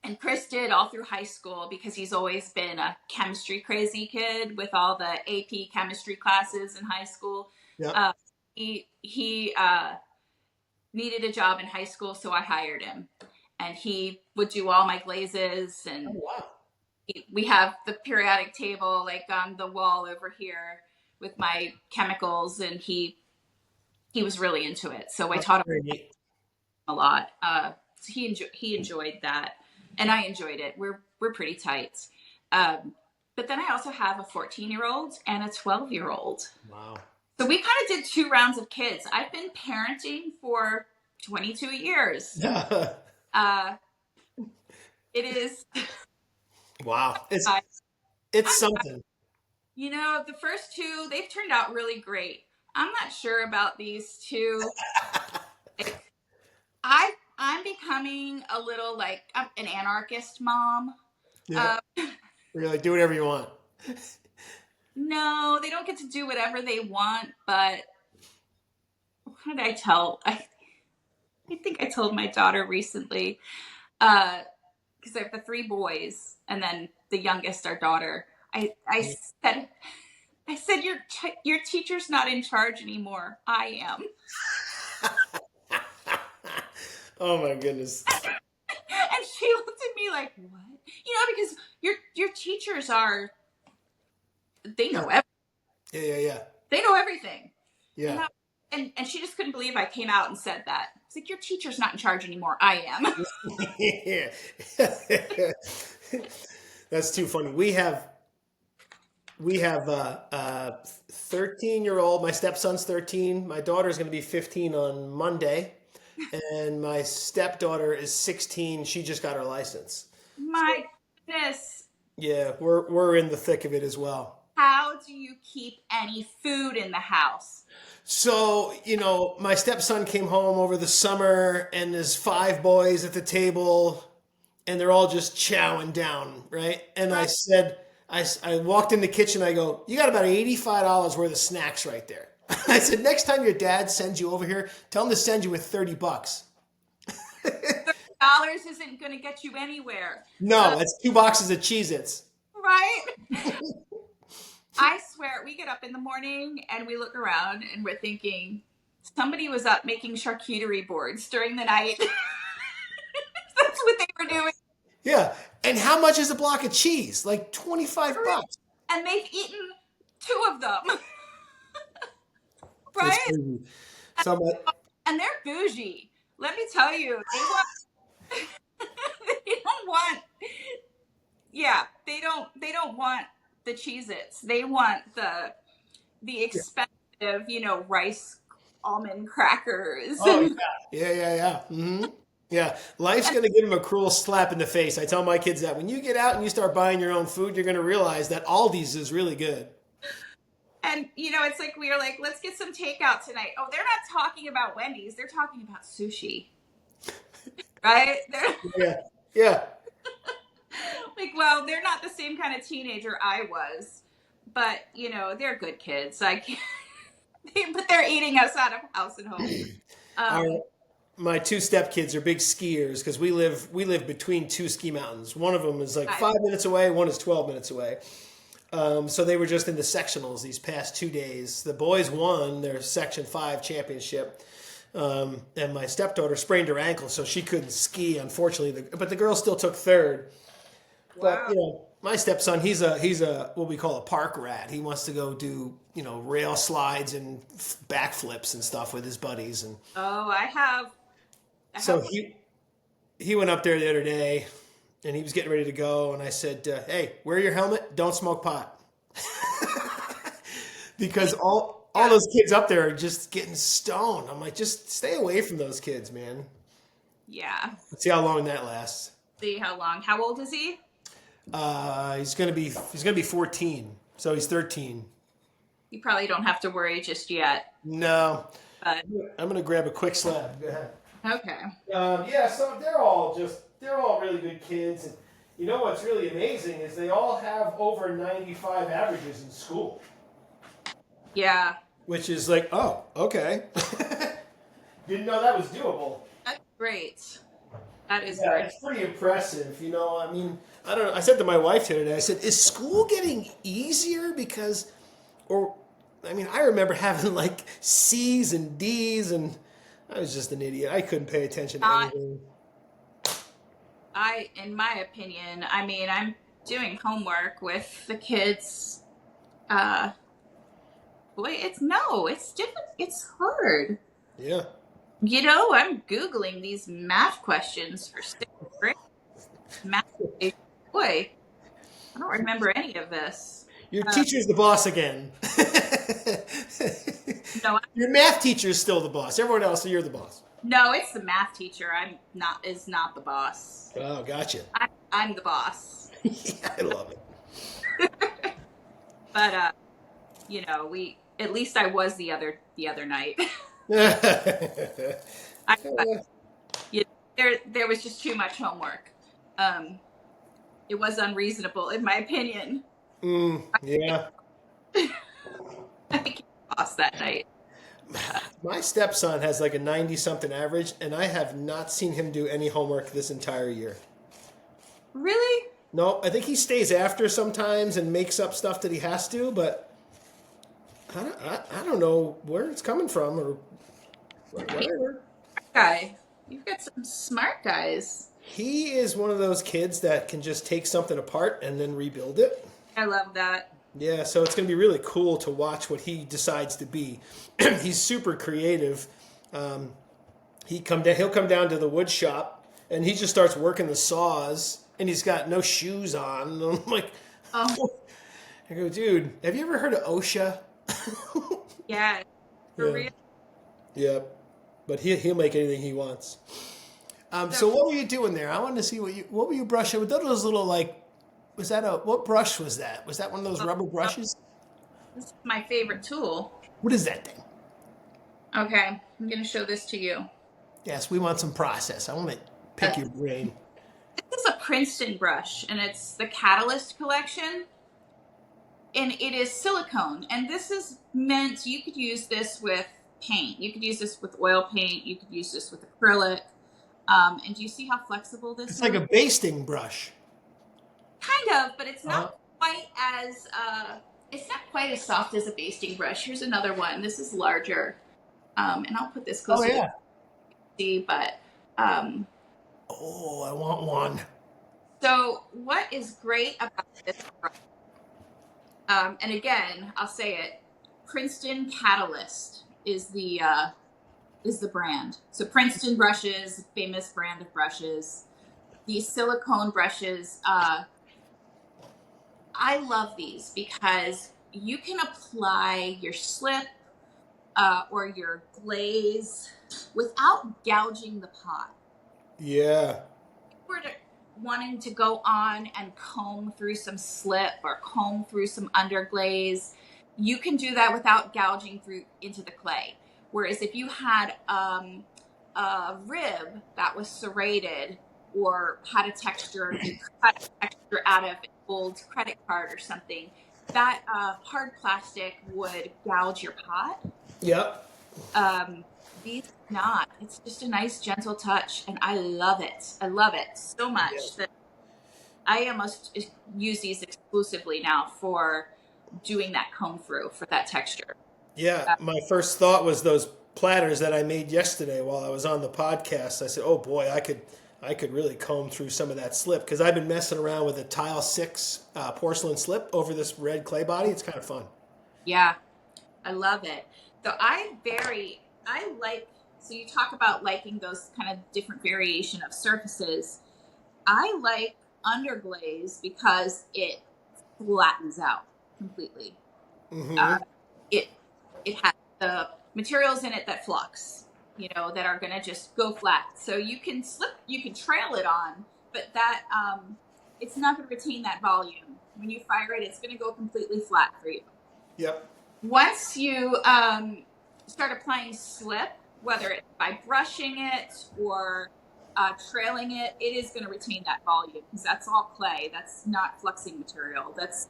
and Chris did all through high school because he's always been a chemistry crazy kid with all the AP chemistry classes in high school. yeah. Uh, he needed a job in high school, so I hired him, and he would do all my glazes. Oh, And wow. we have the periodic table like on the wall over here with my chemicals, and he was really into it. So I That's taught him very neat. a lot. So he enjoyed that, and I enjoyed it. We're pretty tight. Um, but then I also have a 14-year-old and a 12-year-old. Wow. So we kind of did 2 rounds of kids. I've been parenting for 22 years. Uh, it is. Wow. I, It's something. the first two, they've turned out really great. I'm not sure about these two. I'm becoming a little like I'm an anarchist mom. Yeah. Uh, You're like, do whatever you want. no, they don't get to do whatever they want, but what did I tell? I think I told my daughter recently, because I have the 3 boys and then the youngest, our daughter. I said your teacher's not in charge anymore. I am. Oh my goodness. And she looked at me like, what? Because your teachers are, they know everything. Yeah. They know everything. And, Yeah. and she just couldn't believe I came out and said that. It's like, your teacher's not in charge anymore. I am. Yeah. That's too funny. We have a 13-year-old. My stepson's 13. My daughter's going to be 15 on Monday, and my stepdaughter is 16. She just got her license. My goodness. Yeah, we're in the thick of it as well. How do you keep any food in the house? So, my stepson came home over the summer, and there's 5 boys at the table, and they're all just chowing down, right? And I said, I walked in the kitchen, I go, you got about $85 worth of snacks right there. I said, next time your dad sends you over here, tell him to send you with $30. $30 isn't going to get you anywhere. No, that's 2 boxes of Cheez-Its. Right? I swear, we get up in the morning and we look around and we're thinking, somebody was up making charcuterie boards during the night. That's what they were doing. Yeah, and how much is a block of cheese? Like $25. And they've eaten 2 of them. It's Right? crazy. So I'm like, And they're bougie. Let me tell you, they don't want, yeah, they don't want the Cheez-Its. They want the expensive, rice almond crackers. oh yeah. Mm-hmm. Yeah, life's going to give them a cruel slap in the face. I tell my kids that when you get out and you start buying your own food, you're going to realize that Aldi's is really good. And it's like we are like, let's get some takeout tonight. Oh, they're not talking about Wendy's. They're talking about sushi. Right? Yeah. Like, well, they're not the same kind of teenager I was, but they're good kids. I can't, but they're eating us out of house and home. My 2 stepkids are big skiers because we live between 2 ski mountains. One of them is like 5 minutes away, one is 12 minutes away. So they were just in the sectionals these past 2 days. The boys won their Section 5 championship. And my stepdaughter sprained her ankle, so she couldn't ski, unfortunately. But the girl still took 3rd. Wow. But my stepson, he's a what we call a park rat. He wants to go do rail slides and backflips and stuff with his buddies. And Oh, I have. so he went up there the other day, and he was getting ready to go. And I said, "Hey, wear your helmet. Don't smoke pot." Because all those kids up there are just getting stoned. I'm like, just stay away from those kids, man. Yeah. Let's see how long that lasts. See how long. How old is he? He's gonna be 14, so he's 13. You probably don't have to worry just yet. No, But I'm gonna grab a quick slab. Go ahead. okay. Yeah, so they're all really good kids, and You know what's really amazing is they all have over 95 averages in school, Yeah, which is like, oh, okay. Didn't know that was doable. that's great. That is Yeah, great. it's pretty impressive. I mean, I don't know. I said to my wife today, I said, is school getting easier? Because, or, I mean, I remember having like C's and D's, and I was just an idiot. I couldn't pay attention to Not, anything. in my opinion, I mean, I'm doing homework with the kids. Uh, Boy, it's different. It's hard. Yeah. I'm Googling these math questions for sixth grade. Math, boy, I don't remember any of this. Your Uh, teacher's the boss again. no, Your math teacher is still the boss. Everyone else, you're the boss. no, it's the math teacher. Is not the boss. Oh, gotcha. I'm the boss. Yeah, I love But we at least I was the other night. it. I, there was just too much homework. It was unreasonable, in my opinion. Yeah. I became boss that night. My stepson has like a 90 something average, and I have not seen him do any homework this entire year. Really? No, I think he stays after sometimes and makes up stuff that he has to, but I don't know where it's coming from or whatever. Guy, you've got some smart guys. He is one of those kids that can just take something apart and then rebuild it. I love that. Yeah, so it's going to be really cool to watch what he decides to be. He's super creative. He'll come down to the wood shop and he just starts working the saws and he's got no shoes on. And I'm like, Oh, I go, dude, have you ever heard of OSHA? yeah. For Yeah. real. Yep. But he'll make anything he wants. So what were you doing there? I wanted to see what were you brushing with those little like, what brush was that? Was that one of those rubber brushes? This is my favorite tool. What is that thing? Okay, I'm going to show this to you. Yes, we want some process. I want to pick your brain. This is a Princeton brush, and it's the Catalyst collection. And it is silicone. And this is meant, you could use this with paint. You could use this with oil paint. You could use this with acrylic. And do you see how flexible this is? It's like a basting brush. Kind of, but it's not quite as soft as a basting brush. Here's another one. This is larger. And I'll put this closer. Oh yeah. To see, but Oh, I want one. so what is great about this brush? And again, I'll say it. Princeton Catalyst is the brand. So Princeton brushes, famous brand of brushes. These silicone brushes, I love these because you can apply your slip or your glaze without gouging the pot. Yeah. If we're wanting to go on and comb through some slip or comb through some underglaze, you can do that without gouging through into the clay. Whereas if you had a rib that was serrated or had a texture, you cut a texture out of an old credit card or something, that hard plastic would gouge your pot. Yep. These not. It's just a nice gentle touch, and I love it. I love it so much that I almost use these exclusively now for doing that comb through for that texture. Yeah. My first thought was those platters that I made yesterday while I was on the podcast. I said, "Oh boy, I could really comb through some of that slip because I've been messing around with a Tile 6 porcelain slip over this red clay body. It's kind of fun." Yeah, I love it. So so you talk about liking those kind of different variation of surfaces. I like underglaze because it flattens out completely. Mm-hmm. It has the materials in it that flux, that are going to just go flat. So you can trail it on, but that it's not going to retain that volume. When you fire it, it's going to go completely flat for you. Yep. Once you start applying slip, whether it's by brushing it or trailing it, it is going to retain that volume because that's all clay. That's not fluxing material. That's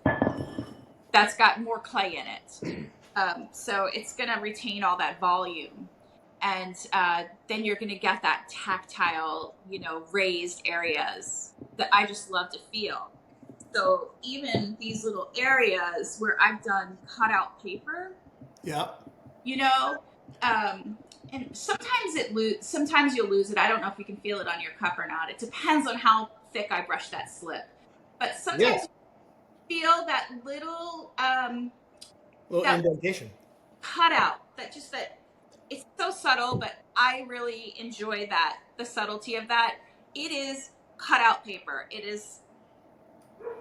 got more clay in it. So it's going to retain all that volume. And then you're going to get that tactile, raised areas that I just love to feel. So even these little areas where I've done cutout paper, Yeah. And sometimes you'll lose it. I don't know if you can feel it on your cup or not. It depends on how thick I brush that slip. But Yeah. sometimes you feel that little Little that indentation. cutout that it's so subtle, but I really enjoy the subtlety of that. It is cutout paper. It is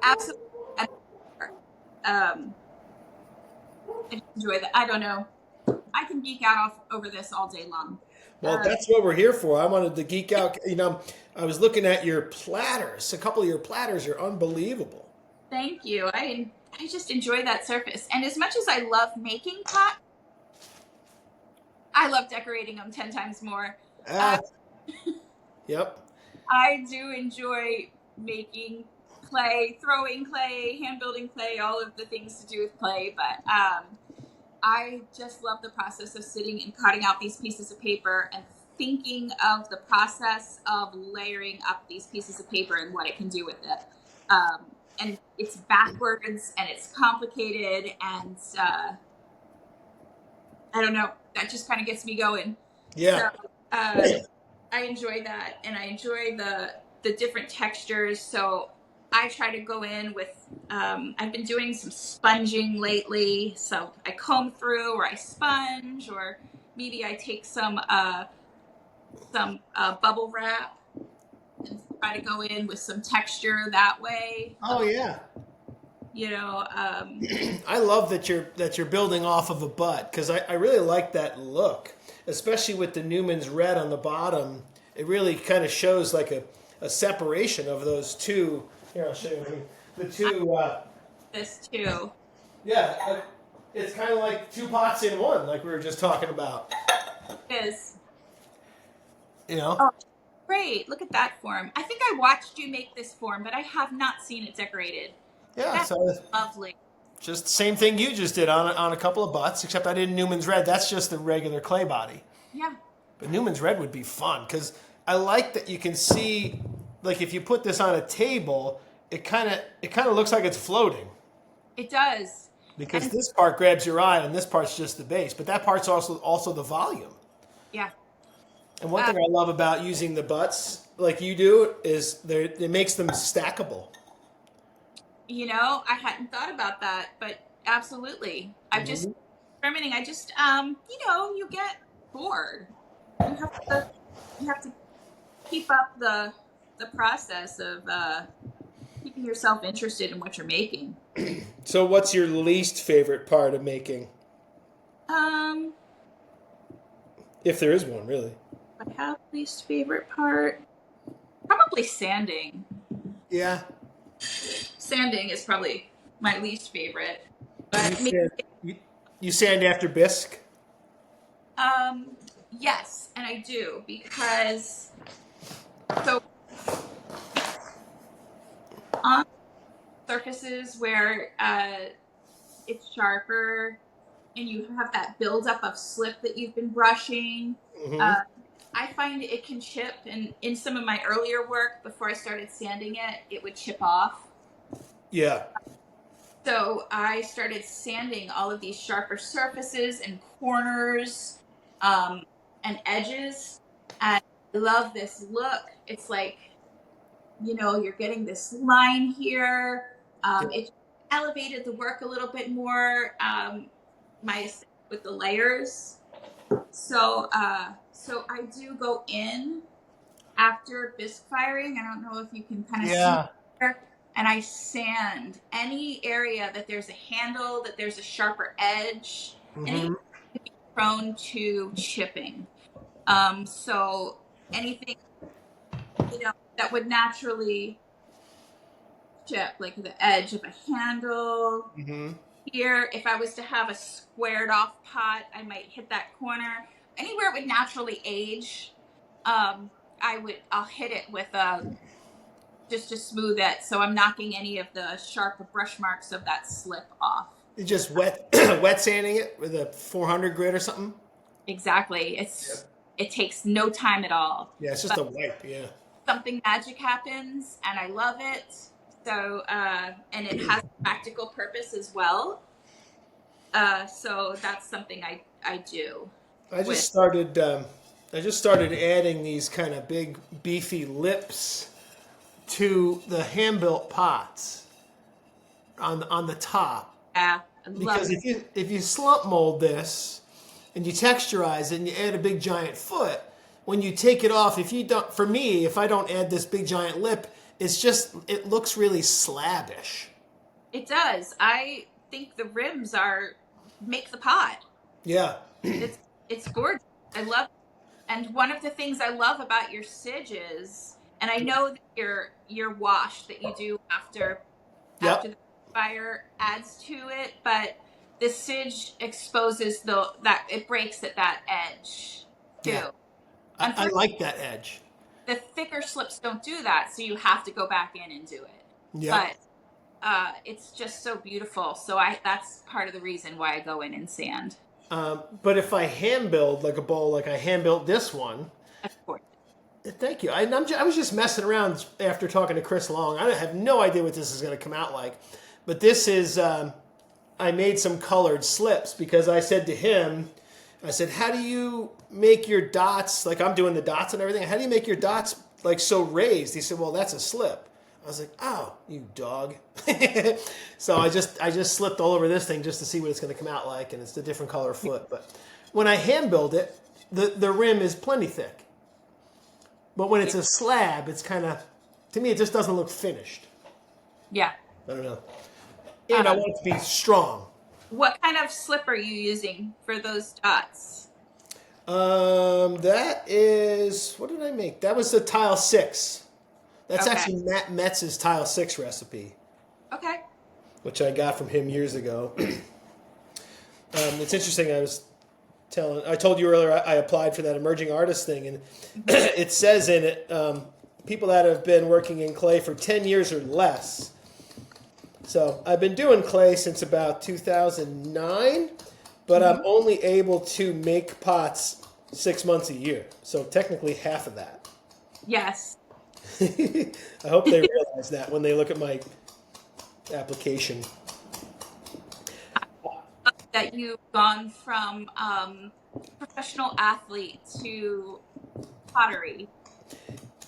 absolutely um I just enjoy that. I don't know. I can geek out over this all day long. Well, that's what we're here for. I wanted to geek out. I was looking at your platters. A couple of your platters are unbelievable. Thank you. I just enjoy that surface. And as much as I love making pot, I love decorating them 10 times more. Ah, yep. I do enjoy making clay, throwing clay, hand building clay, all of the things to do with clay. But I just love the process of sitting and cutting out these pieces of paper and thinking of the process of layering up these pieces of paper and what it can do with it. And it's backwards and it's complicated and I don't know. That just kind of gets me going. Yeah. So I enjoy that, and I enjoy the different textures. So I try to go in with. I've been doing some sponging lately, so I comb through, or I sponge, or maybe I take some bubble wrap and try to go in with some texture that way. Oh yeah. Um, I love that you're building off of a butt because I really like that look, especially with the Newman's red on the bottom. It really kind of shows like a separation of those two. Here, I'll show you. The two. this too. Yeah, it's kind of like two pots in one, like we were just talking about. Is You know. oh, great! Look at that form. I think I watched you make this form, but I have not seen it decorated. Yeah. That's So lovely. just the same thing you just did on a couple of butts, except I did Newman's red. That's just the regular clay body. Yeah. But Newman's red would be fun because I like that you can see, like if you put this on a table, it kind of looks like it's floating It does. because And this part grabs your eye and this part's just the base, but that part's also the volume. yeah. And one thing I love about using the butts like you do is it makes them stackable. I hadn't thought about that, but absolutely. I'm just experimenting. I just you get bored. You have to keep up the process of keeping yourself interested in what you're making. So, what's your least favorite part of making, Um, if there is one, really? I have least favorite part. Probably sanding. Yeah. Sanding is probably my least favorite. You But sand, you sand after bisque? um yes, and I do because so on surfaces where it's sharper and you have that buildup of slip that you've been brushing, I find it can chip. And in some of my earlier work, before I started sanding it, it would chip off. Yeah. So I started sanding all of these sharper surfaces and corners and edges. And I love this look. It's like, you're getting this line here. It elevated the work a little bit more. With the layers. So I do go in after bisque firing. I don't know if you can kind of see there. And I sand any area that there's a handle, that there's a sharper edge, any prone to chipping. So anything that would naturally chip, like the edge of a handle. Here, if I was to have a squared off pot, I might hit that corner. Anywhere it would naturally age, I I'll hit it with a just to smooth it, so I'm knocking any of the sharp brush marks of that slip off. You just wet wet sanding it with a 400 grit or something. Exactly. Yep. It takes no time at all. Yeah, it's just But a wipe. Yeah. something magic happens, and I love it. So and it has a practical purpose as well. So that's something I do I with. just started. I just started adding these kind of big beefy lips to the hand built pots on the top, Yeah, I love because it. if you slump mold this and you texturize it and you add a big giant foot, when you take it off, if you don't, for me, if I don't add this big giant lip, it looks really slabbish. It does. I think the rims are make the pot. Yeah. It's it's gorgeous. I love it. And one of the things I love about your sidges, and I know that your wash that you do after Yep. the fire adds to it, but the sidge exposes that it breaks at that edge Yeah. too. I Unfortunately, like that edge. the thicker slips don't do that, so you have to go back in and do it. Yep. But it's just so beautiful. So that's part of the reason why I go in and sand. But if I hand build like a bowl, like I hand built this one, Of course. thank you. I was just messing around after talking to Chris Long. I have no idea what this is going to come out like. But this is, I made some colored slips because I said to him, I said, how do you make your dots, like I'm doing the dots and everything, how do you make your dots like so raised? He said, well, that's a slip. I was like, oh, you dog. So I just slipped all over this thing just to see what it's going to come out like, and it's a different color foot. But when I hand build it, the rim is plenty thick. But when it's a slab, it's kind of, to me, it just doesn't look finished. Yeah. I don't know. And I want it to be strong. What kind of slip are you using for those dots? That is, what did I make? That was the tile 6. That's Okay. actually Matt Metz's tile 6 recipe, Okay. which I got from him years ago. It's interesting. I told you earlier I applied for that emerging artist thing, and it says in it, people that have been working in clay for 10 years or less. So I've been doing clay since about 2009, but I'm only able to make pots 6 months a year. So technically half of that. Yes. I hope they realize that when they look at my application. That you've gone from professional athlete to pottery.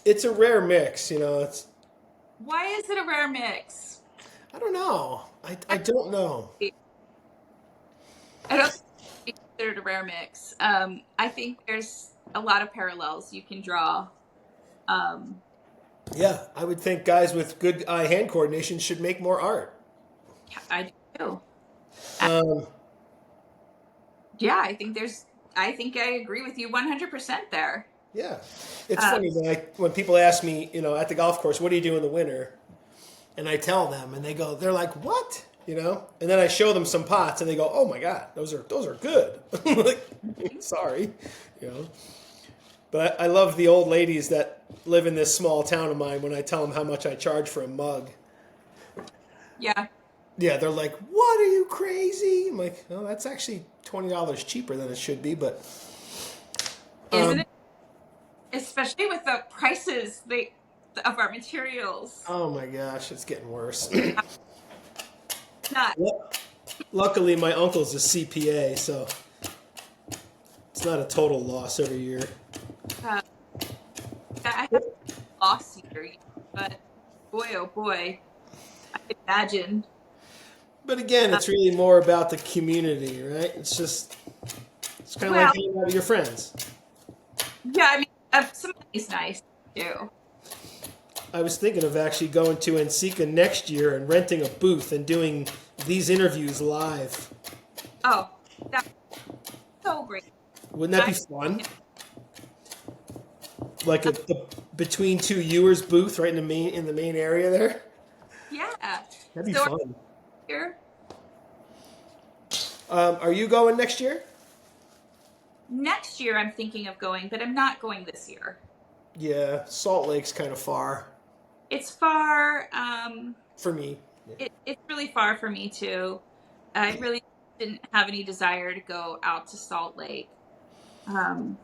It's a rare mix, Why is it a rare mix? I don't know. I don't know. I don't think it's considered a rare mix. I think there's a lot of parallels you can draw. Yeah, I would think guys with good eye-hand coordination should make more art. I do. Um, Yeah, I think I agree with you 100% there. yeah, it's funny when people ask me, at the golf course, what do you do in the winter? And I tell them, and they're like, what? And then I show them some pots, and they go, oh my god, those are good. Like, sorry, But I love the old ladies that live in this small town of mine when I tell them how much I charge for a mug. Yeah. Yeah, they're like, what, are you crazy? I'm like, oh, that's actually $20 cheaper than it should be, but... Isn't it? Especially with the prices of our materials. Oh my gosh, it's getting worse. Not. Luckily, my uncle's a CPA, so it's not a total loss every year. Uh, I have lost year, but boy, oh boy, I can imagine. But again, it's really more about the community, right? It's kind of like hanging out with your friends. Yeah, I mean, somebody's nice too. I was thinking of actually going to Ensika next year and renting a booth and doing these interviews live. Oh, that's so great. Wouldn't that be fun? Like a between two viewers booth right in the main area there. Yeah. That'd be So fun. here, Are you going next year? next year I'm thinking of going, but I'm not going this year. Yeah, Salt Lake's kind of far It's far. for me. It's really far for me too. I really didn't have any desire to go out to Salt Lake. Um,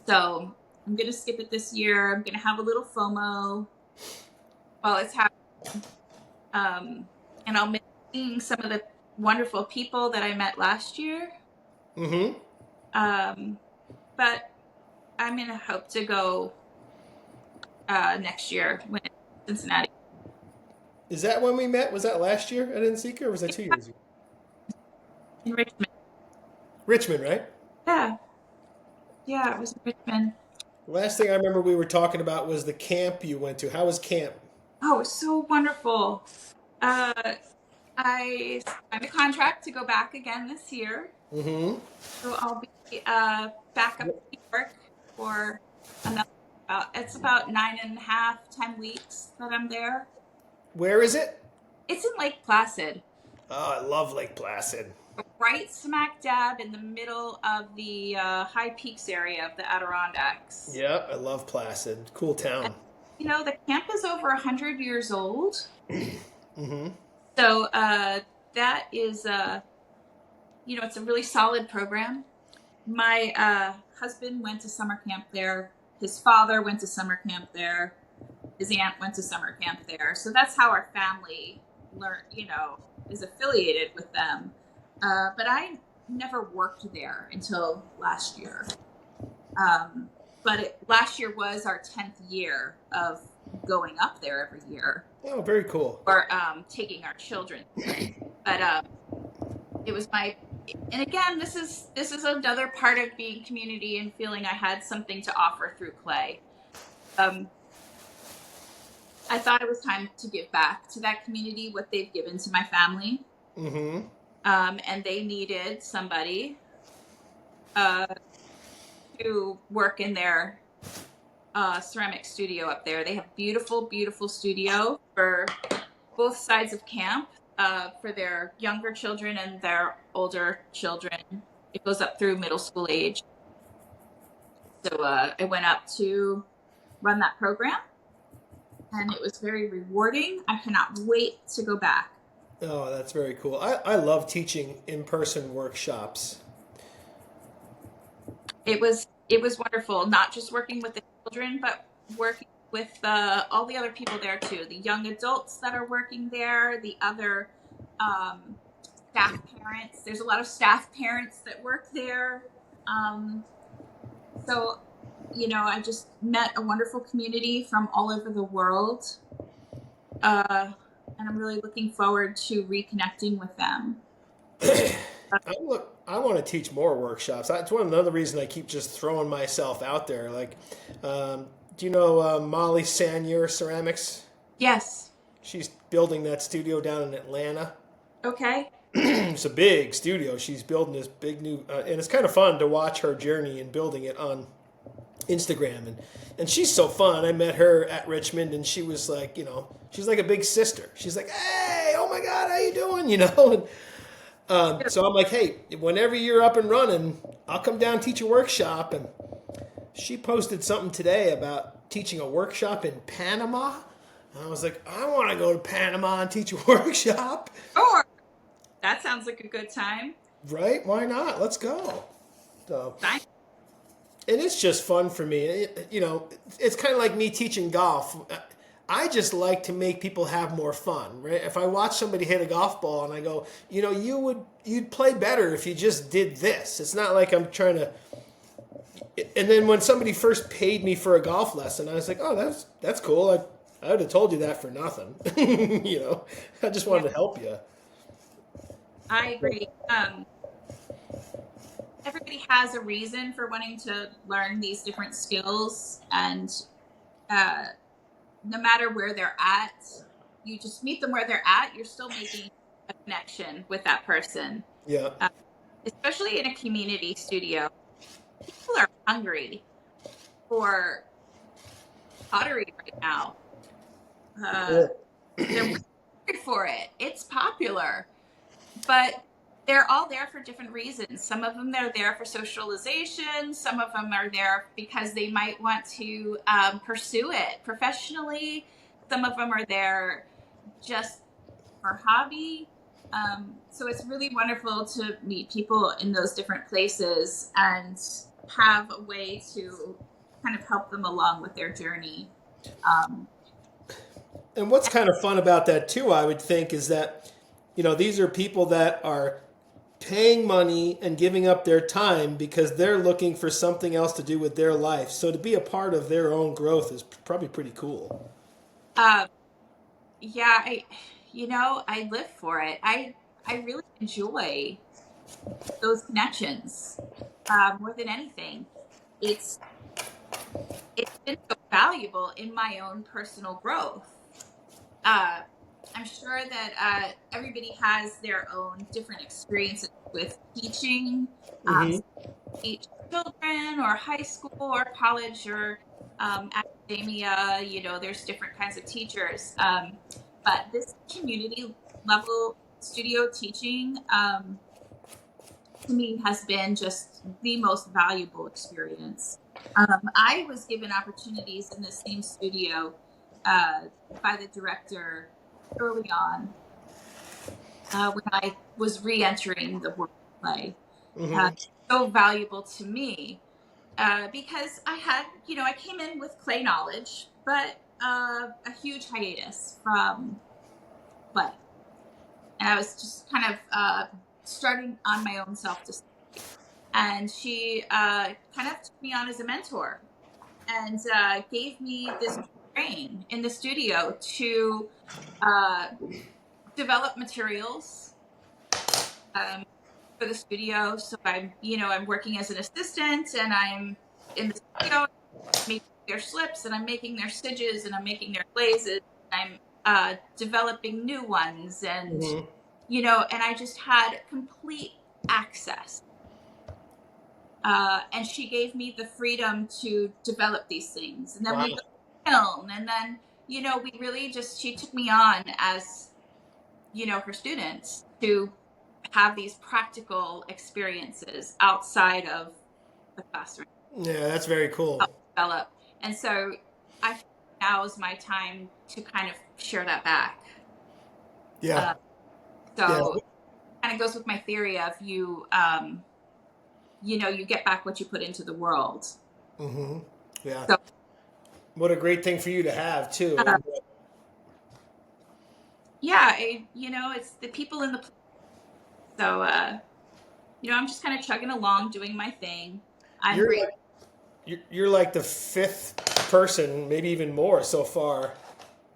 so I'm gonna skip it this year. I'm gonna have a little FOMO while it's happening. And I'll miss seeing some of the wonderful people that I met last year. Mm-hmm. Um, but I'm gonna hope to go next year when it's in Cincinnati. Is that when we met? Was that last year at NSECA or was that 2 years ago? In Richmond. Richmond, right? Yeah, yeah, it was in Richmond. Last thing I remember we were talking about was the camp you went to. How was camp? Oh, it was so wonderful. Uh, I signed a contract to go back again this year. Mm-hmm. So I'll be back up to New York for another it's about 9.5, 10 weeks that I'm there. Where is it? It's in Lake Placid, Oh, I love Lake Placid. right smack dab in the middle of the High Peaks area of the Adirondacks. Yeah, I love Placid. Cool And, town. the camp is over 100 years old. Mm-hmm. So that is, it's a really solid program. My husband went to summer camp there. His father went to summer camp there. His aunt went to summer camp there. So that's how our family is affiliated with them. But I never worked there until last year. But last year was our 10th year of going up there every year, Oh, very cool. or taking our children. But it was and again, this is another part of being community and feeling I had something to offer through clay. I thought it was time to give back to that community what they've given to my family. Mm-hmm. And they needed somebody to work in their ceramic studio up there. They have beautiful, beautiful studio for both sides of camp, for their younger children and their older children. It goes up through middle school age. So I went up to run that program, and it was very rewarding. I cannot wait to go back. Oh, that's very cool. I love teaching in-person workshops. It was wonderful, not just working with the children, but working with all the other people there too. The young adults that are working there, the other staff parents. There's a lot of staff parents that work there. So, I just met a wonderful community from all over the world. And I'm really looking forward to reconnecting with them. I want to teach more workshops. That's another reason I keep just throwing myself out there. Like, do you know Molly Sanier Ceramics? Yes. She's building that studio down in Atlanta. Okay. It's a big studio. She's building this big new, and it's kind of fun to watch her journey in building it on Instagram. And she's so fun. I met her at Richmond, and she was like, she's like a big sister. She's like, hey, oh my God, how you doing? And so I'm like, hey, whenever you're up and running, I'll come down and teach a workshop. And she posted something today about teaching a workshop in Panama. And I was like, I want to go to Panama and teach a workshop. Sure. That sounds like a good time. Right? Why not? Let's go. So, Fine. and it's just fun for me. It's kind of like me teaching golf. I just like to make people have more fun, right? If I watch somebody hit a golf ball and I go, you'd play better if you just did this. It's not like I'm trying to. And then when somebody first paid me for a golf lesson, I was like, oh, that's cool. I would have told you that for nothing. I just wanted to help you. I agree. Everybody has a reason for wanting to learn these different skills, and no matter where they're at, you just meet them where they're at. You're still making a connection with that person. Yeah. Especially in a community studio, people are hungry for pottery right now. They're hungry for it. It's popular, but they're all there for different reasons. Some of them they're there for socialization. Some of them are there because they might want to pursue it professionally. Some of them are there just for hobby. So it's really wonderful to meet people in those different places and have a way to kind of help them along with their journey. Um, And what's kind of fun about that too, I would think, is that, these are people that are paying money and giving up their time because they're looking for something else to do with their life. So to be a part of their own growth is probably pretty cool. uh, yeah, I live for it. I really enjoy those connections more than anything. It's it's been so valuable in my own personal growth. Uh, I'm sure that everybody has their own different experiences with teaching, Hmm. some teach children or high school or college or academia. There's different kinds of teachers. But this community level studio teaching to me has been just the most valuable experience. I was given opportunities in the same studio uh, by the director early on when I was re-entering the world of play. Uh, Hmm. so valuable to me because I came in with play knowledge, but a huge hiatus from play, and I was just kind of starting on my own self discovery. And she kind of took me on as a mentor and gave me this train in the studio to uh, develop materials um, for the studio. So I'm working as an assistant, and I'm in the studio making their slips, and I'm making their stitches, and I'm making their glazes. I'm developing new ones, and Hmm. and I just had complete access. And she gave me the freedom to develop these things. And then we Wow. built a film, and then we really just she took me on as her students to have these practical experiences outside of the classroom, Yeah, that's very help cool. develop. And so I feel now is my time to kind of share that back. Yeah. Uh, Yeah. so kind of goes with my theory of you get back what you put into the world. Hmm. Yeah. So What a great thing for you to have too. uh, And yeah, it's the people in the place. So I'm just kind of chugging along, doing my thing. I'm you're great. like you're like the fifth person, maybe even more so far,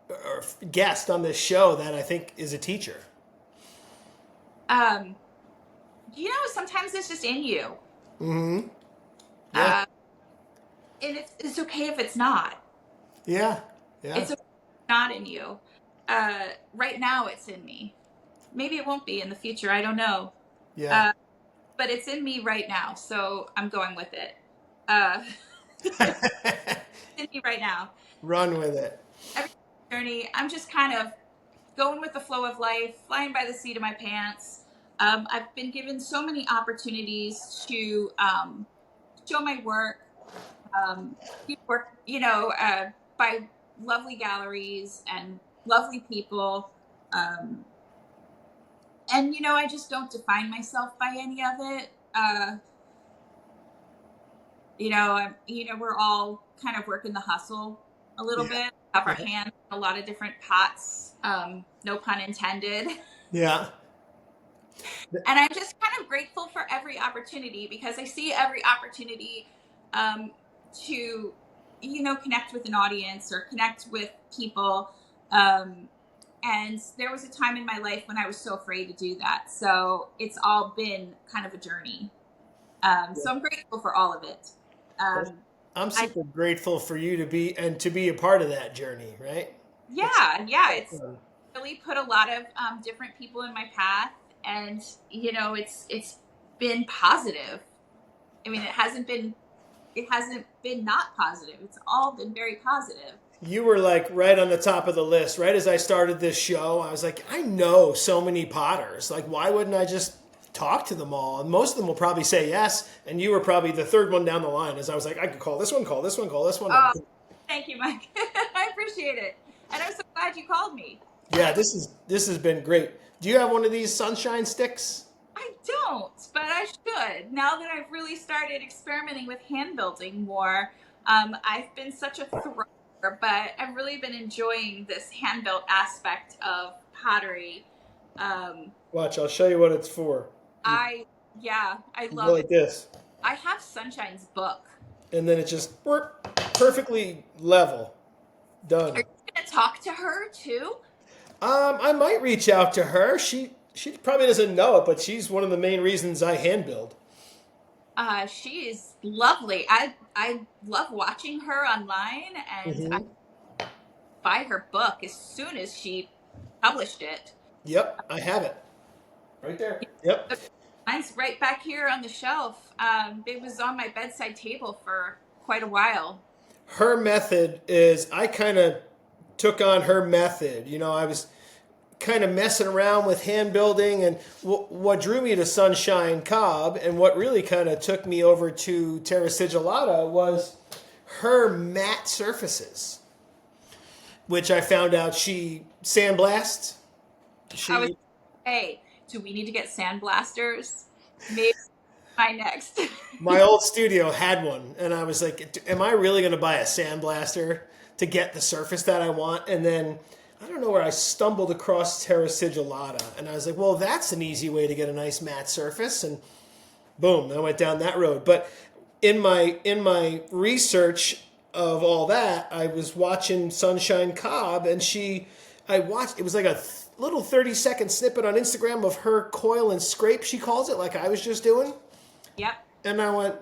or guest on this show that I think is a teacher. Um, sometimes it's just in you, Hmm. Yeah. uh, and it's okay if it's not. Yeah. Yeah. It's okay if it's not in you. Right now, it's in me. Maybe it won't be in the future. I don't know. Yeah. Uh, but it's in me right now, so I'm going with it. Uh, it's in me right now. Run with it. Every journey, I'm just kind of going with the flow of life, flying by the seat of my pants. I've been given so many opportunities to show my work, work, by lovely galleries and lovely people. Um, and I just don't define myself by any of it. We're all kind of working the hustle a little Yeah. bit, have our Yeah. hands in a lot of different pots. No pun intended. Yeah. And I'm just kind of grateful for every opportunity because I see every opportunity um, to, connect with an audience or connect with people. Um, and there was a time in my life when I was so afraid to do that. So it's all been kind of a journey. So I'm grateful for all of it. Um, I'm I super grateful for you to be a part of that journey, right? It's Yeah, yeah, so it's fun. really put a lot of different people in my path, and it's been positive. I mean, it hasn't been not positive. It's all been very positive. You were like right on the top of the list. Right as I started this show, I was like, I know so many potters. Like, why wouldn't I just talk to them all, and most of them will probably say yes. And you were probably the third one down the line. As I was like, I could call this one, call this one, call this one. Oh, thank you, Mike. I appreciate it, and I'm so glad you called me. Yeah, this has been great. Do you have one of these sunshine sticks? I don't, but I should. Now that I've really started experimenting with hand building more, I've been such a thrower, but I've really been enjoying this hand built aspect of pottery. Um, Watch, I'll show you what it's for. I You go love like it. this, I have Sunshine's book. and then it just perfectly level. Are Done. you gonna talk to her too? I might reach out to her. She probably doesn't know it, but she's one of the main reasons I hand build. She is lovely. I love watching her online, and I Hmm. buy her book as soon as she published it. Yep, I have it right there. Yep. Mine's right back here on the shelf. It was on my bedside table for quite a while. Her method is I kind of took on her method. You know, I was kind of messing around with hand building, and what drew me to Sunshine Cobb and what really kind of took me over to Terra Sigillata was her matte surfaces, which I found out she sandblasts. I was, She hey, do we need to get sandblasters? Maybe my next. My old studio had one, and I was like, am I really going to buy a sandblaster to get the surface that I want? And then I don't know where I stumbled across Terra Sigillata, and I was like, well, that's an easy way to get a nice matte surface, and boom, I went down that road. But in my research of all that, I was watching Sunshine Cobb, and I watched. It was like a little 30-second snippet on Instagram of her coil and scrape. She calls it, like I was just doing. Yep. And I went,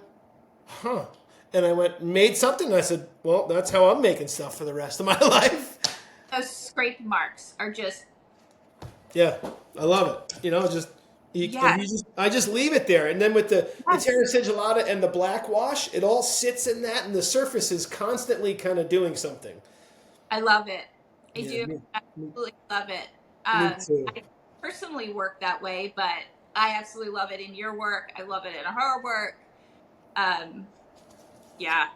huh. And I made something. And I said, well, that's how I'm making stuff for the rest of my life. Those scrape marks are just, Yeah, I love it. You know, just yeah. I just leave it there. And then with the Yes. Terra Sigillata and the black wash, it all sits in that, and the surface is constantly kind of doing something. I love it. I Yeah, do. I absolutely love it. me too. I personally work that way, but I absolutely love it in your work. I love it in her work. Um, yeah,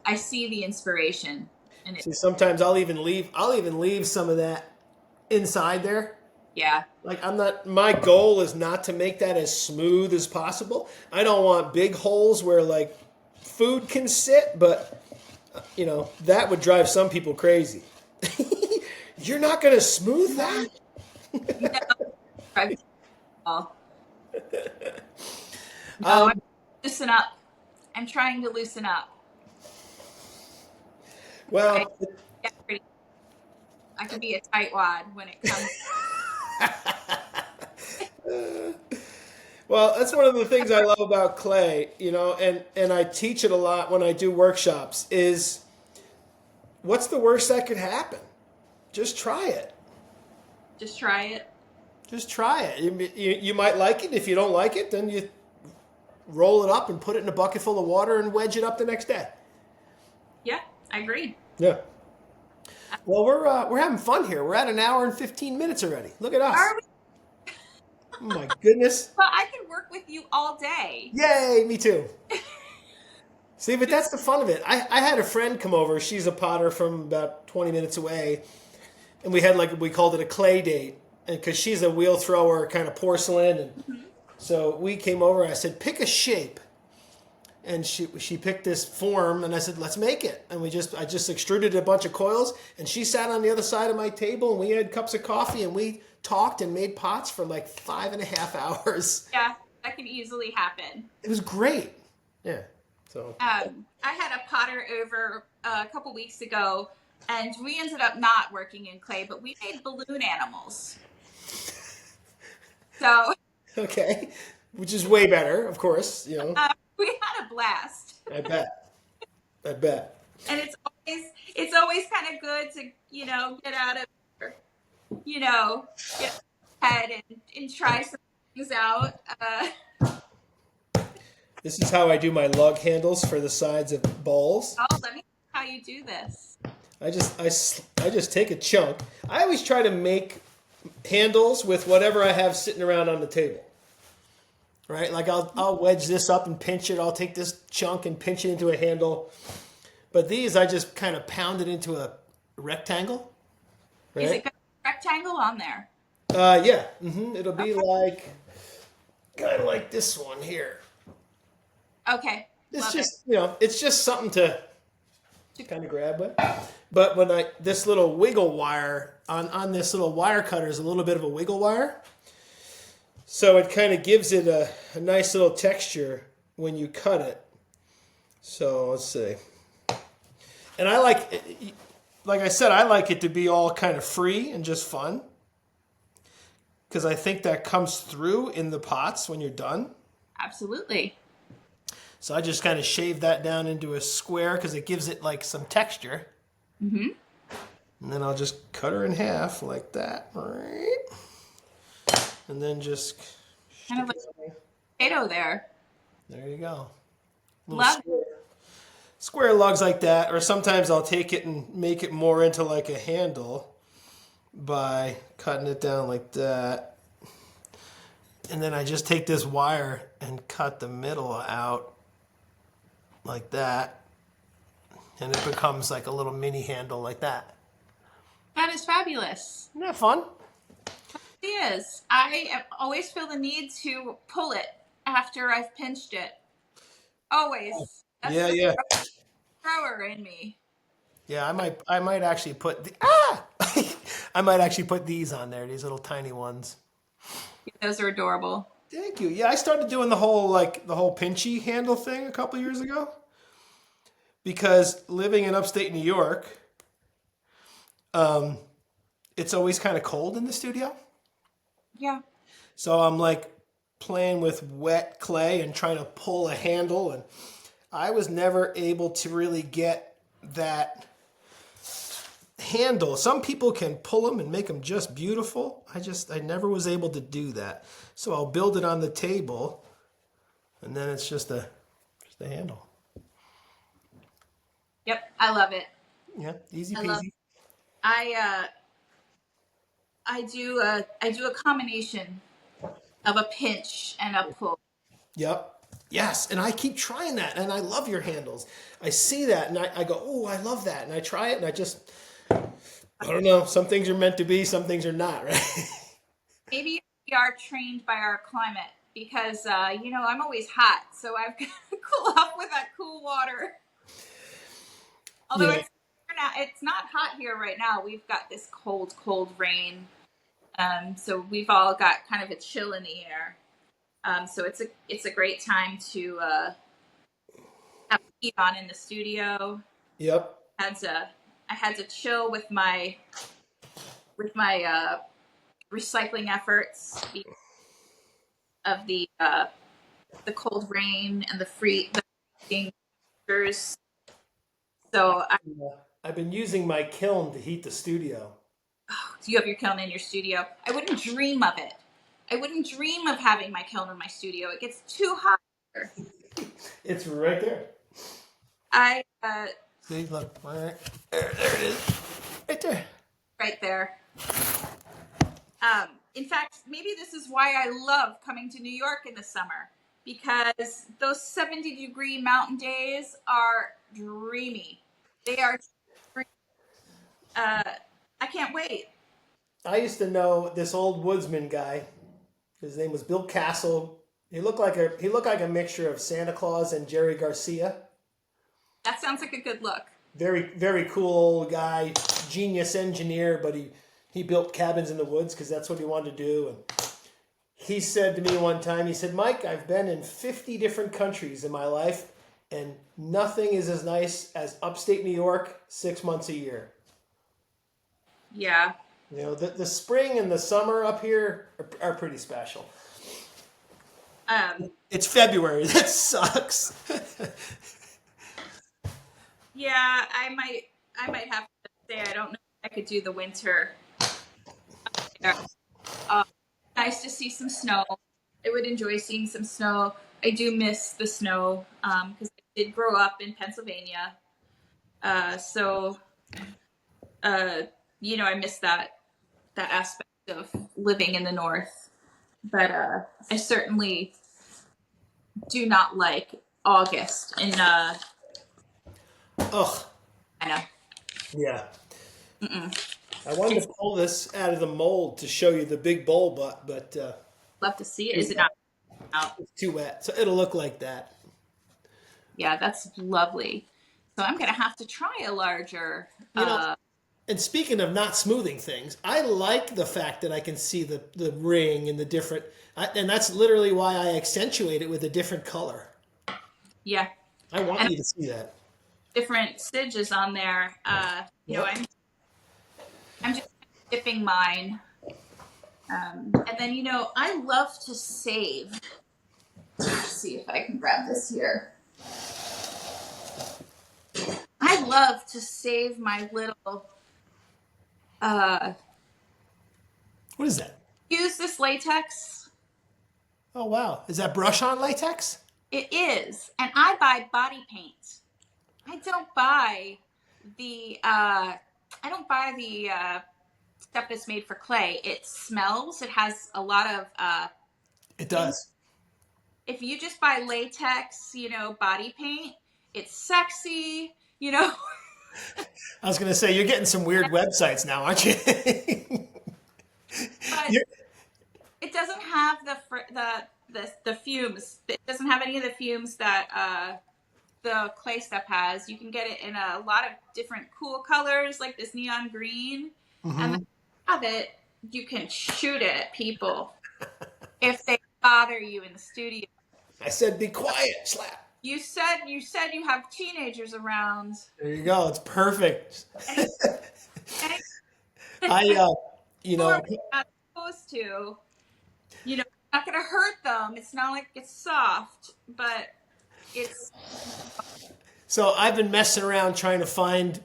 I see the inspiration, and See, sometimes I'll even leave some of that inside there. yeah, Like my goal is not to make that as smooth as possible. I don't want big holes where like food can sit, but you know, that would drive some people crazy. You're not going to smooth that? no, I- oh, no, Um, loosen up. I'm trying to loosen up. I well, get pretty. I can be a tightwad when it comes. well, that's one of the things I love about clay, you know, and I teach it a lot when I do workshops is what's the worst that could happen? Just try it. Just try it. Just try it. You might like it. If you don't like it, then you roll it up and put it in a bucket full of water and wedge it up the next day. Yeah, I agree. Yeah. Well, we're having fun here. We're at an hour and 15 minutes already. Look at us. Are we? Oh my goodness. But I can work with you all day. Yay, me too. See, but that's the fun of it. I had a friend come over. She's a potter from about 20 minutes away. And we had we called it a clay date. And because she's a wheel thrower, kind of porcelain. And so we came over. I said, pick a shape. And she picked this form, and I said, let's make it. And I just extruded a bunch of coils, and she sat on the other side of my table, and we had cups of coffee, and we talked and made pots for like 5.5 hours. Yeah, that can easily happen. It was great. Yeah. So I had a potter over a couple weeks ago, and we ended up not working in clay, but we made balloon animals. So okay, which is way better, of course. You know, we had a blast. I bet. I bet. And it's always kind of good to get out of get ahead and try some things out. This is how I do my lug handles for the sides of bowls. Oh, let me see how you do this. I just take a chunk. I always try to make handles with whatever I have sitting around on the table. right? Like I'll wedge this up and pinch it. I'll take this chunk and pinch it into a handle. But these, I just kind of pound it into a rectangle, Is it right? got a rectangle on there? Yeah, it'll be Okay. like kind of like this one here. Okay. It's Love it. just it's just something to To- kind of grab with. But when I this little wiggle wire on this little wire cutter is a little bit of a wiggle wire, so it kind of gives it a nice little texture when you cut it. So let's see. And I like I said, I like it to be all kind of free and just fun because I think that comes through in the pots when you're done. Absolutely. So I just kind of shave that down into a square because it gives it like some texture. Mm-hmm. And then I'll just cut her in half like that. And then just Kind stick of like it on there. a potato there. There you go. Little Love it. square lugs like that. Or sometimes I'll take it and make it more into like a handle by cutting it down like that. And then I just take this wire and cut the middle out like that. And it becomes like a little mini handle like that. That is fabulous. Isn't that fun? It is. Always feel the need to pull it after I've pinched it. Always. That's Yeah, the yeah. thrower in me. Yeah, I might actually put I might actually put these on there, these little tiny ones. Those are adorable. Thank you. Yeah, I started doing the whole pinchy handle thing a couple years ago because living in upstate New York, it's always kind of cold in the studio. Yeah. So I'm like playing with wet clay and trying to pull a handle, and I was never able to really get that handle. Some people can pull them and make them just beautiful. I never was able to do that. So I'll build it on the table, and then it's just a handle. Yep. I love it. Yeah, easy I love. peasy. I I do a combination of a pinch and a pull. Yep. Yes, and I keep trying that, and I love your handles. I see that, and I go, oh, I love that, and I try it, and I don't know. Some things are meant to be, some things are not, right? Maybe we are trained by our climate because I'm always hot, so I've got to cool off with that cool water. Although Yeah. it's not hot here right now. We've got this cold, cold rain. So we've all got kind of a chill in the air. So it's a great time to have heat on in the studio. Yep. Had to I had to chill with my recycling efforts of the cold rain and the freezing temperatures. So Yeah. I've been using my kiln to heat the studio. you have your kiln in your studio. I wouldn't dream of it. I wouldn't dream of having my kiln in my studio. It gets too hot here. It's right there. I See, look, there it is, right there. right there. In fact, maybe this is why I love coming to New York in the summer because those 70-degree mountain days are dreamy. They are. Uh, I can't wait. I used to know this old woodsman guy. His name was Bill Castle. He looked like a mixture of Santa Claus and Jerry Garcia. That sounds like a good look. Very very cool guy, genius engineer, but he built cabins in the woods because that's what he wanted to do. And he said to me one time, he said, Mike, I've been in 50 different countries in my life, and nothing is as nice as upstate New York 6 months a year. Yeah. The spring and the summer up here are pretty special. Um, It's February. That sucks. yeah. I might have to say I don't know if I could do the winter. There. Uh, Nice to see some snow. I would enjoy seeing some snow. I do miss the snow because I did grow up in Pennsylvania. So I miss that aspect of living in the north. But I certainly do not like August in Ugh. China. Yeah. Mm-mm. I wanted It's to pull this out of the mold to show you the big bowl, but love to see it. too Is it wet. not out? It's too wet. So it'll look like that. Yeah, that's lovely. So I'm gonna have to try a larger. You know, and speaking of not smoothing things, I like the fact that I can see the ring and the different, and that's literally why I accentuate it with a different color. Yeah, I want and you to see that. different stitches on there. Yep. I'm just dipping mine. And then I love to save. Let's see if I can grab this here. I love to save my little. Uh, What is that? use this latex. Oh wow, is that brush on latex? It is, and I buy body paint. I don't buy the. I don't buy the stuff that's made for clay. It smells. It has a lot of It things. does. If you just buy latex, body paint, it's sexy. I was gonna say you're getting some weird websites now, aren't you? But You're- it doesn't have the fumes. It doesn't have any of the fumes that the clay stuff has. You can get it in a lot of different cool colors, like this neon green, and then Mhm. have it. You can shoot it at people if they bother you in the studio. I said be quiet. Slap. You said you have teenagers around. There you go. It's perfect. Any, any I, you or know, not supposed to. It's not going to hurt them. It's not like it's soft, but it's so I've been messing around trying to find,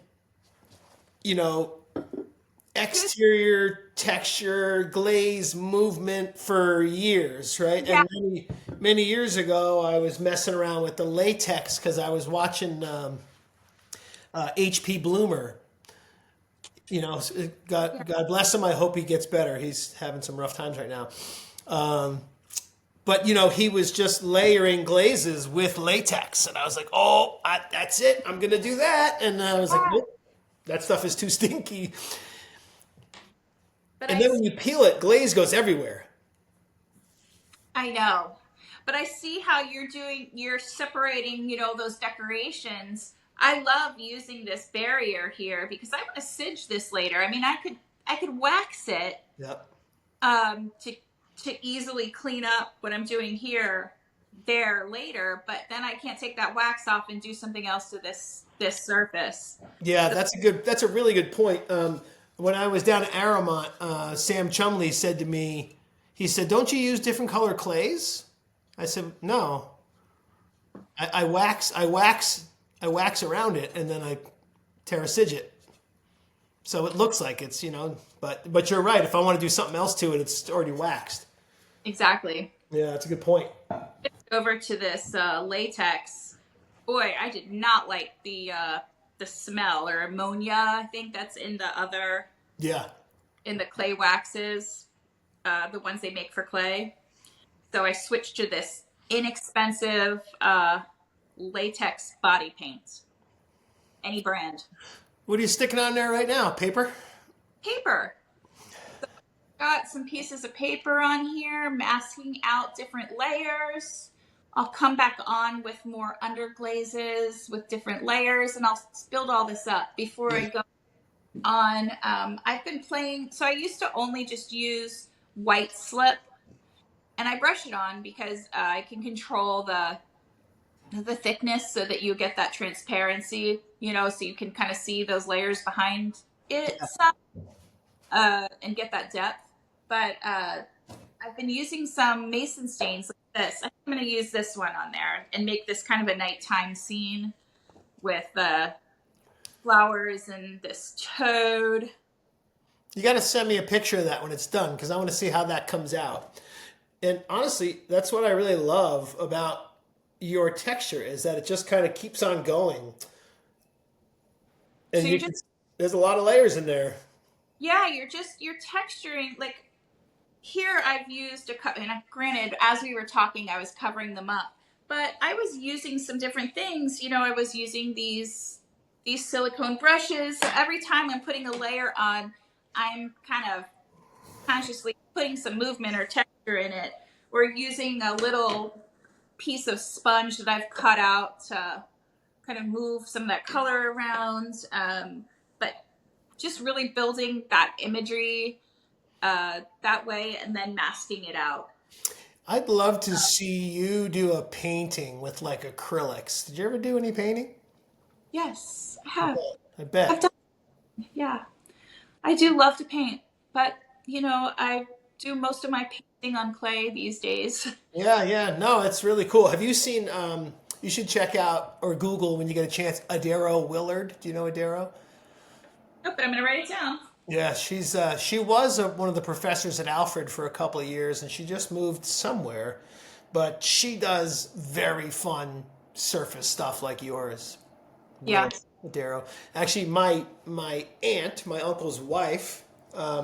you know, good. exterior texture, glaze movement for years, right? Yeah, And many years ago, I was messing around with the latex because I was watching HP Bloomer. God bless him. I hope he gets better. He's having some rough times right now. But he was just layering glazes with latex, and I was like, "Oh, that's it. I'm gonna do that." And I was like, yeah. "Nope, that stuff is too stinky." But And then when you peel it, glaze goes everywhere. I know. But I see how you're separating, those decorations. I love using this barrier here because I want to singe this later. I mean, I could wax it Yep. to easily clean up what I'm doing here there later, but then I can't take that wax off and do something else to this surface. Yeah, So, that's a really good point. When I was down at Aramont, Sam Chumley said to me, he said, "Don't you use different color clays?" I said, "No. I wax around it, and then I terracige it, so it looks like it's. But you're right. If I want to do something else to it, it's already waxed. exactly. Yeah, that's a good point. Over to this latex. Boy, I did not like the smell or ammonia. I think that's Yeah, in the clay waxes, the ones they make for clay. So I switched to this inexpensive latex body paint, any brand. what are you sticking on there right now? Paper? Paper. Got some pieces of paper on here, masking out different layers. I'll come back on with more underglazes with different layers, and I'll build all this up before I go on. I've been playing, so I used to only just use white slip, and I brush it on because I can control the thickness so that you get that transparency, so you can kind of see those layers behind it some, and get that depth. But I've been using some mason stains like this. I think I'm going to use this one on there and make this kind of a nighttime scene with flowers and this toad. You got to send me a picture of that when it's done because I want to see how that comes out. And honestly, that's what I really love about your texture is that it just kind of keeps on going. And So you're just, there's a lot of layers in there. yeah, you're texturing. Like here I've used and granted, as we were talking, I was covering them up. but I was using some different things. I was using these silicone brushes. So every time I'm putting a layer on, I'm kind of consciously putting some movement or texture in it, or using a little piece of sponge that I've cut out to kind of move some of that color around. But just really building that imagery that way and then masking it out. I'd love to see you do a painting with like acrylics. Did you ever do any painting? Yes, I I have. bet. I I've bet. done. Yeah, I do love to paint, but I do most of my painting on clay these days. Yeah, yeah. No, it's really cool. Have you seen, you should check out or Google when you get a chance, Adero Willard. Do you know Adero? Oh, but I'm gonna write it down. Yeah, she was one of the professors at Alfred for a couple of years, and she just moved somewhere. But she does very fun surface stuff like yours. Yeah. Really, Darrow. Actually, my aunt, my uncle's wife,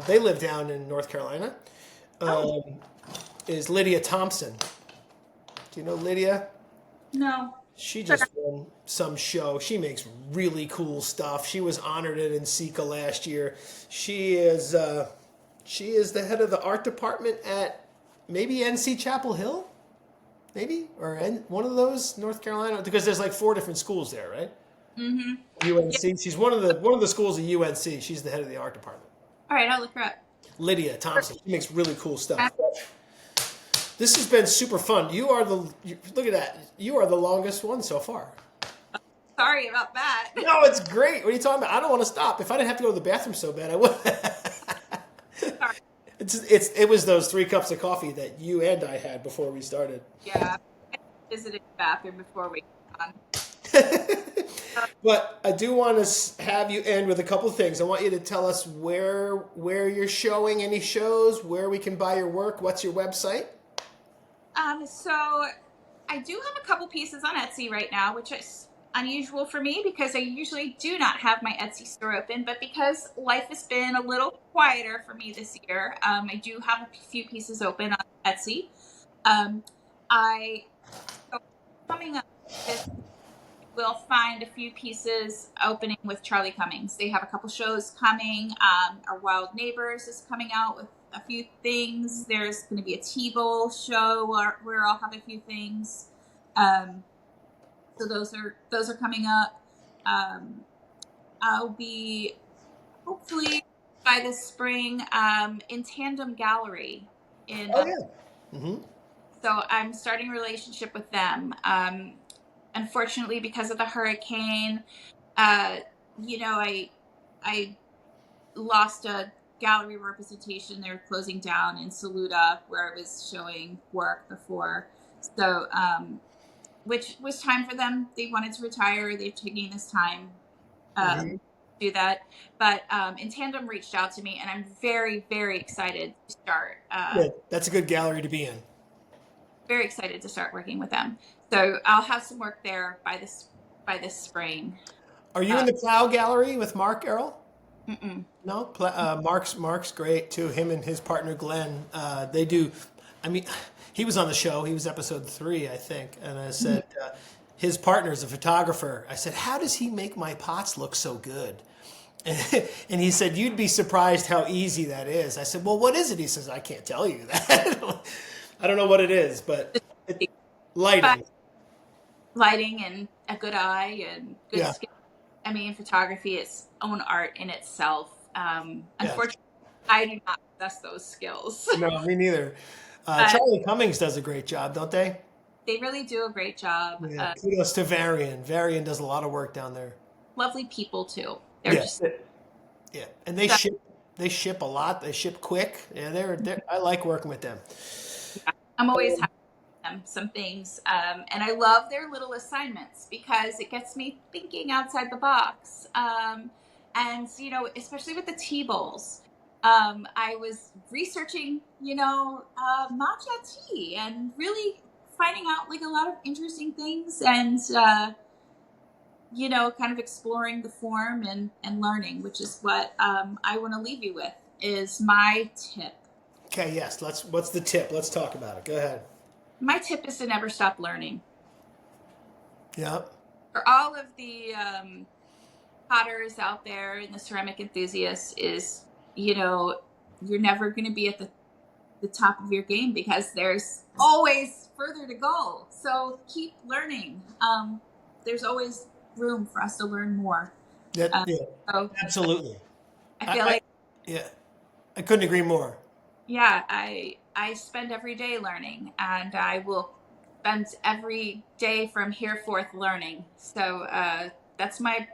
they live down in North Carolina. Oh Um, is Lydia Thompson? Do you know Lydia? no. She just won some show. She makes really cool stuff. She was honored at NCECA last year. She is the head of the art department at maybe NC Chapel Hill, maybe one of those North Carolina because there's like four different schools there, right? Mm-hmm. Yeah. UNC. She's one of the schools at UNC. She's the head of the art department. All right, I'll look her up. Lydia Thompson. She makes really cool stuff. This has been super fun. Look at that. You are the longest one so far. Sorry about that. No, it's great. What are you talking about? I don't want to stop. If I didn't have to go to the bathroom so bad, I would. Sorry. It was those 3 cups of coffee that you and I had before we started. Yeah, I visited the bathroom before we got on. But I do want to have you end with a couple of things. I want you to tell us where you're showing any shows, where we can buy your work, what's your website? So I do have a couple pieces on Etsy right now, which is unusual for me because I usually do not have my Etsy store open. But because life has been a little quieter for me this year, I do have a few pieces open on Etsy. I so coming up with we'll find a few pieces opening with Charlie Cummings. They have a couple shows coming. Our Wild Neighbors is coming out with a few things. There's going to be a T-Bowl show where I'll have a few things. So those are coming up. I'll be hopefully by this spring in Tandem Gallery in. Oh yeah. Mm-hmm. So I'm starting a relationship with them. Unfortunately, because of the hurricane, I lost a gallery representation. They were closing down in Saluda where I was showing work before. So, which was time for them. They wanted to retire. They're taking this time to do that. But In Tandem reached out to me, and I'm very, very excited to start. Yeah, that's a good gallery to be in. Very excited to start working with them. So I'll have some work there by this spring. Are you in the Plow Gallery with Mark Errol? Mm-mm. No, Mark's great too. Him and his partner Glenn, they do. I mean, he was on the show. He was episode 3, I think. And I said, his partner's a photographer. I said, how does he make my pots look so good? And he said, you'd be surprised how easy that is. I said, well, what is it? He says, I can't tell you that. I don't know what it is, but lighting. Lighting and a good eye and good skin. I mean, photography is own art in itself. Unfortunately, I do not possess those skills. No, me neither. Charlie Cummings does a great job, don't they? They really do a great job. Yeah, kudos to Varian. Varian does a lot of work down there. Lovely people too. They're just and they ship a lot. They ship quick. Yeah, they're I like working with them. Yeah, I'm always happy with them some things, and I love their little assignments because it gets me thinking outside the box. And especially with the tea bowls. I was researching, matcha tea and really finding out like a lot of interesting things and, kind of exploring the form and learning, which is what I want to leave you with is my tip. Okay, yes. What's the tip? Let's talk about it. Go ahead. My tip is to never stop learning. Yeah. For all of the potters out there and the ceramic enthusiasts, is, you know, you're never going to be at the top of your game because there's always further to go. So keep learning. There's always room for us to learn more. That, Um, yeah, so absolutely. I feel I like, yeah, I couldn't agree more. yeah, I spend every day learning, and I will spend every day from here forth learning. So that's my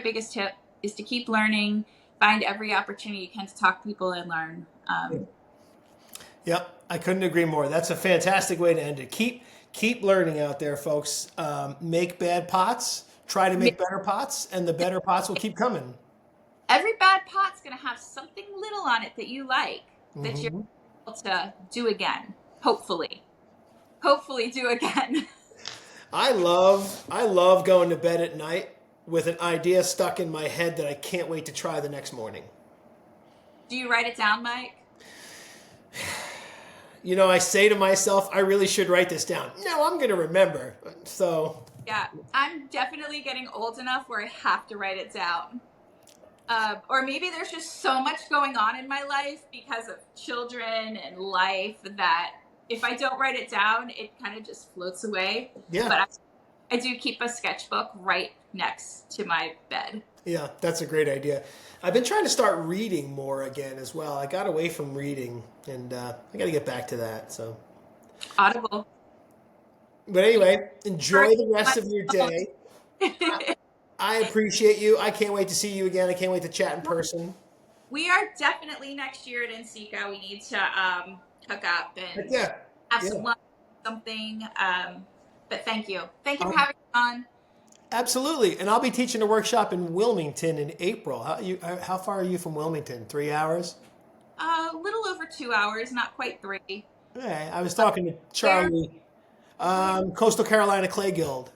biggest tip, is to keep learning, find every opportunity you can to talk to people and learn. Yep, I couldn't agree more. That's a fantastic way to end it. Keep learning out there, folks. Make bad pots. Try to make better pots, and the better pots will keep coming. Every bad pot's going to have something little on it that you like, that you're Hmm. able to do again. Hopefully do again. I love going to bed at night with an idea stuck in my head that I can't wait to try the next morning. Do you write it down, Mike? You know, I say to myself, I really should write this down. No, I'm going to remember. So, Yeah, I'm definitely getting old enough where I have to write it down. Or maybe there's just so much going on in my life because of children and life that if I don't write it down, it kind of just floats away. yeah. But I do keep a sketchbook right next to my bed. Yeah, that's a great idea. I've been trying to start reading more again as well. I got away from reading, and I got to get back to that. So, Audible. but anyway, enjoy the rest of your My day. phone. I appreciate you. I can't wait to see you again. I can't wait to chat in person. We are definitely next year at NCCA. We need to hook up But and yeah, have yeah, some lunch, something. But thank you. Thank you for um, having me on. absolutely. And I'll be teaching a workshop in Wilmington in April. How far are you from Wilmington? 3 hours? A little over 2 hours, not quite three. Okay. I was talking to Where? Charlie, Where? Coastal Carolina Clay Guild.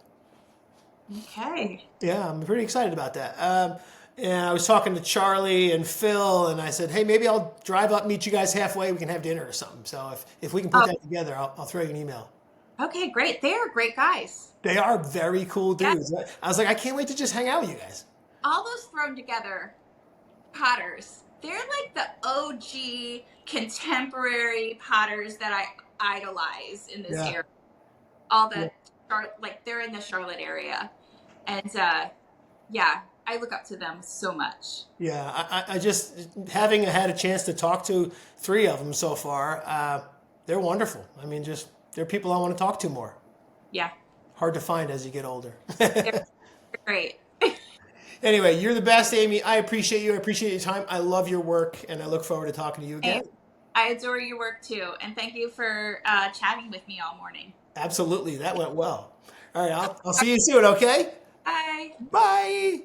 Okay. Yeah, I'm pretty excited about that. And I was talking to Charlie and Phil, and I said, hey, maybe I'll drive up, meet you guys halfway. We can have dinner or something. So if we can put Oh, that together, I'll throw you an email. okay, great. They are great guys. They are very cool Yeah. dudes. I was like, I can't wait to just hang out with you guys. All those thrown together potters. They're like the OG contemporary potters that I idolize in this Yeah. area. All Yeah. the like they're in the Charlotte area, and yeah, I look up to them so much. Yeah. I just, having had a chance to talk to three of them so far, they're wonderful. I mean, just, they're people I want to talk to more. Yeah, Hard to find as you get older. they're great. Anyway, you're the best, Amy. I appreciate you. I appreciate your time. I love your work, and I look forward to talking to you Hey, again. I adore your work too, and thank you for chatting with me all morning. Absolutely. That went well. All right. I'll see you soon, okay? Bye. Bye.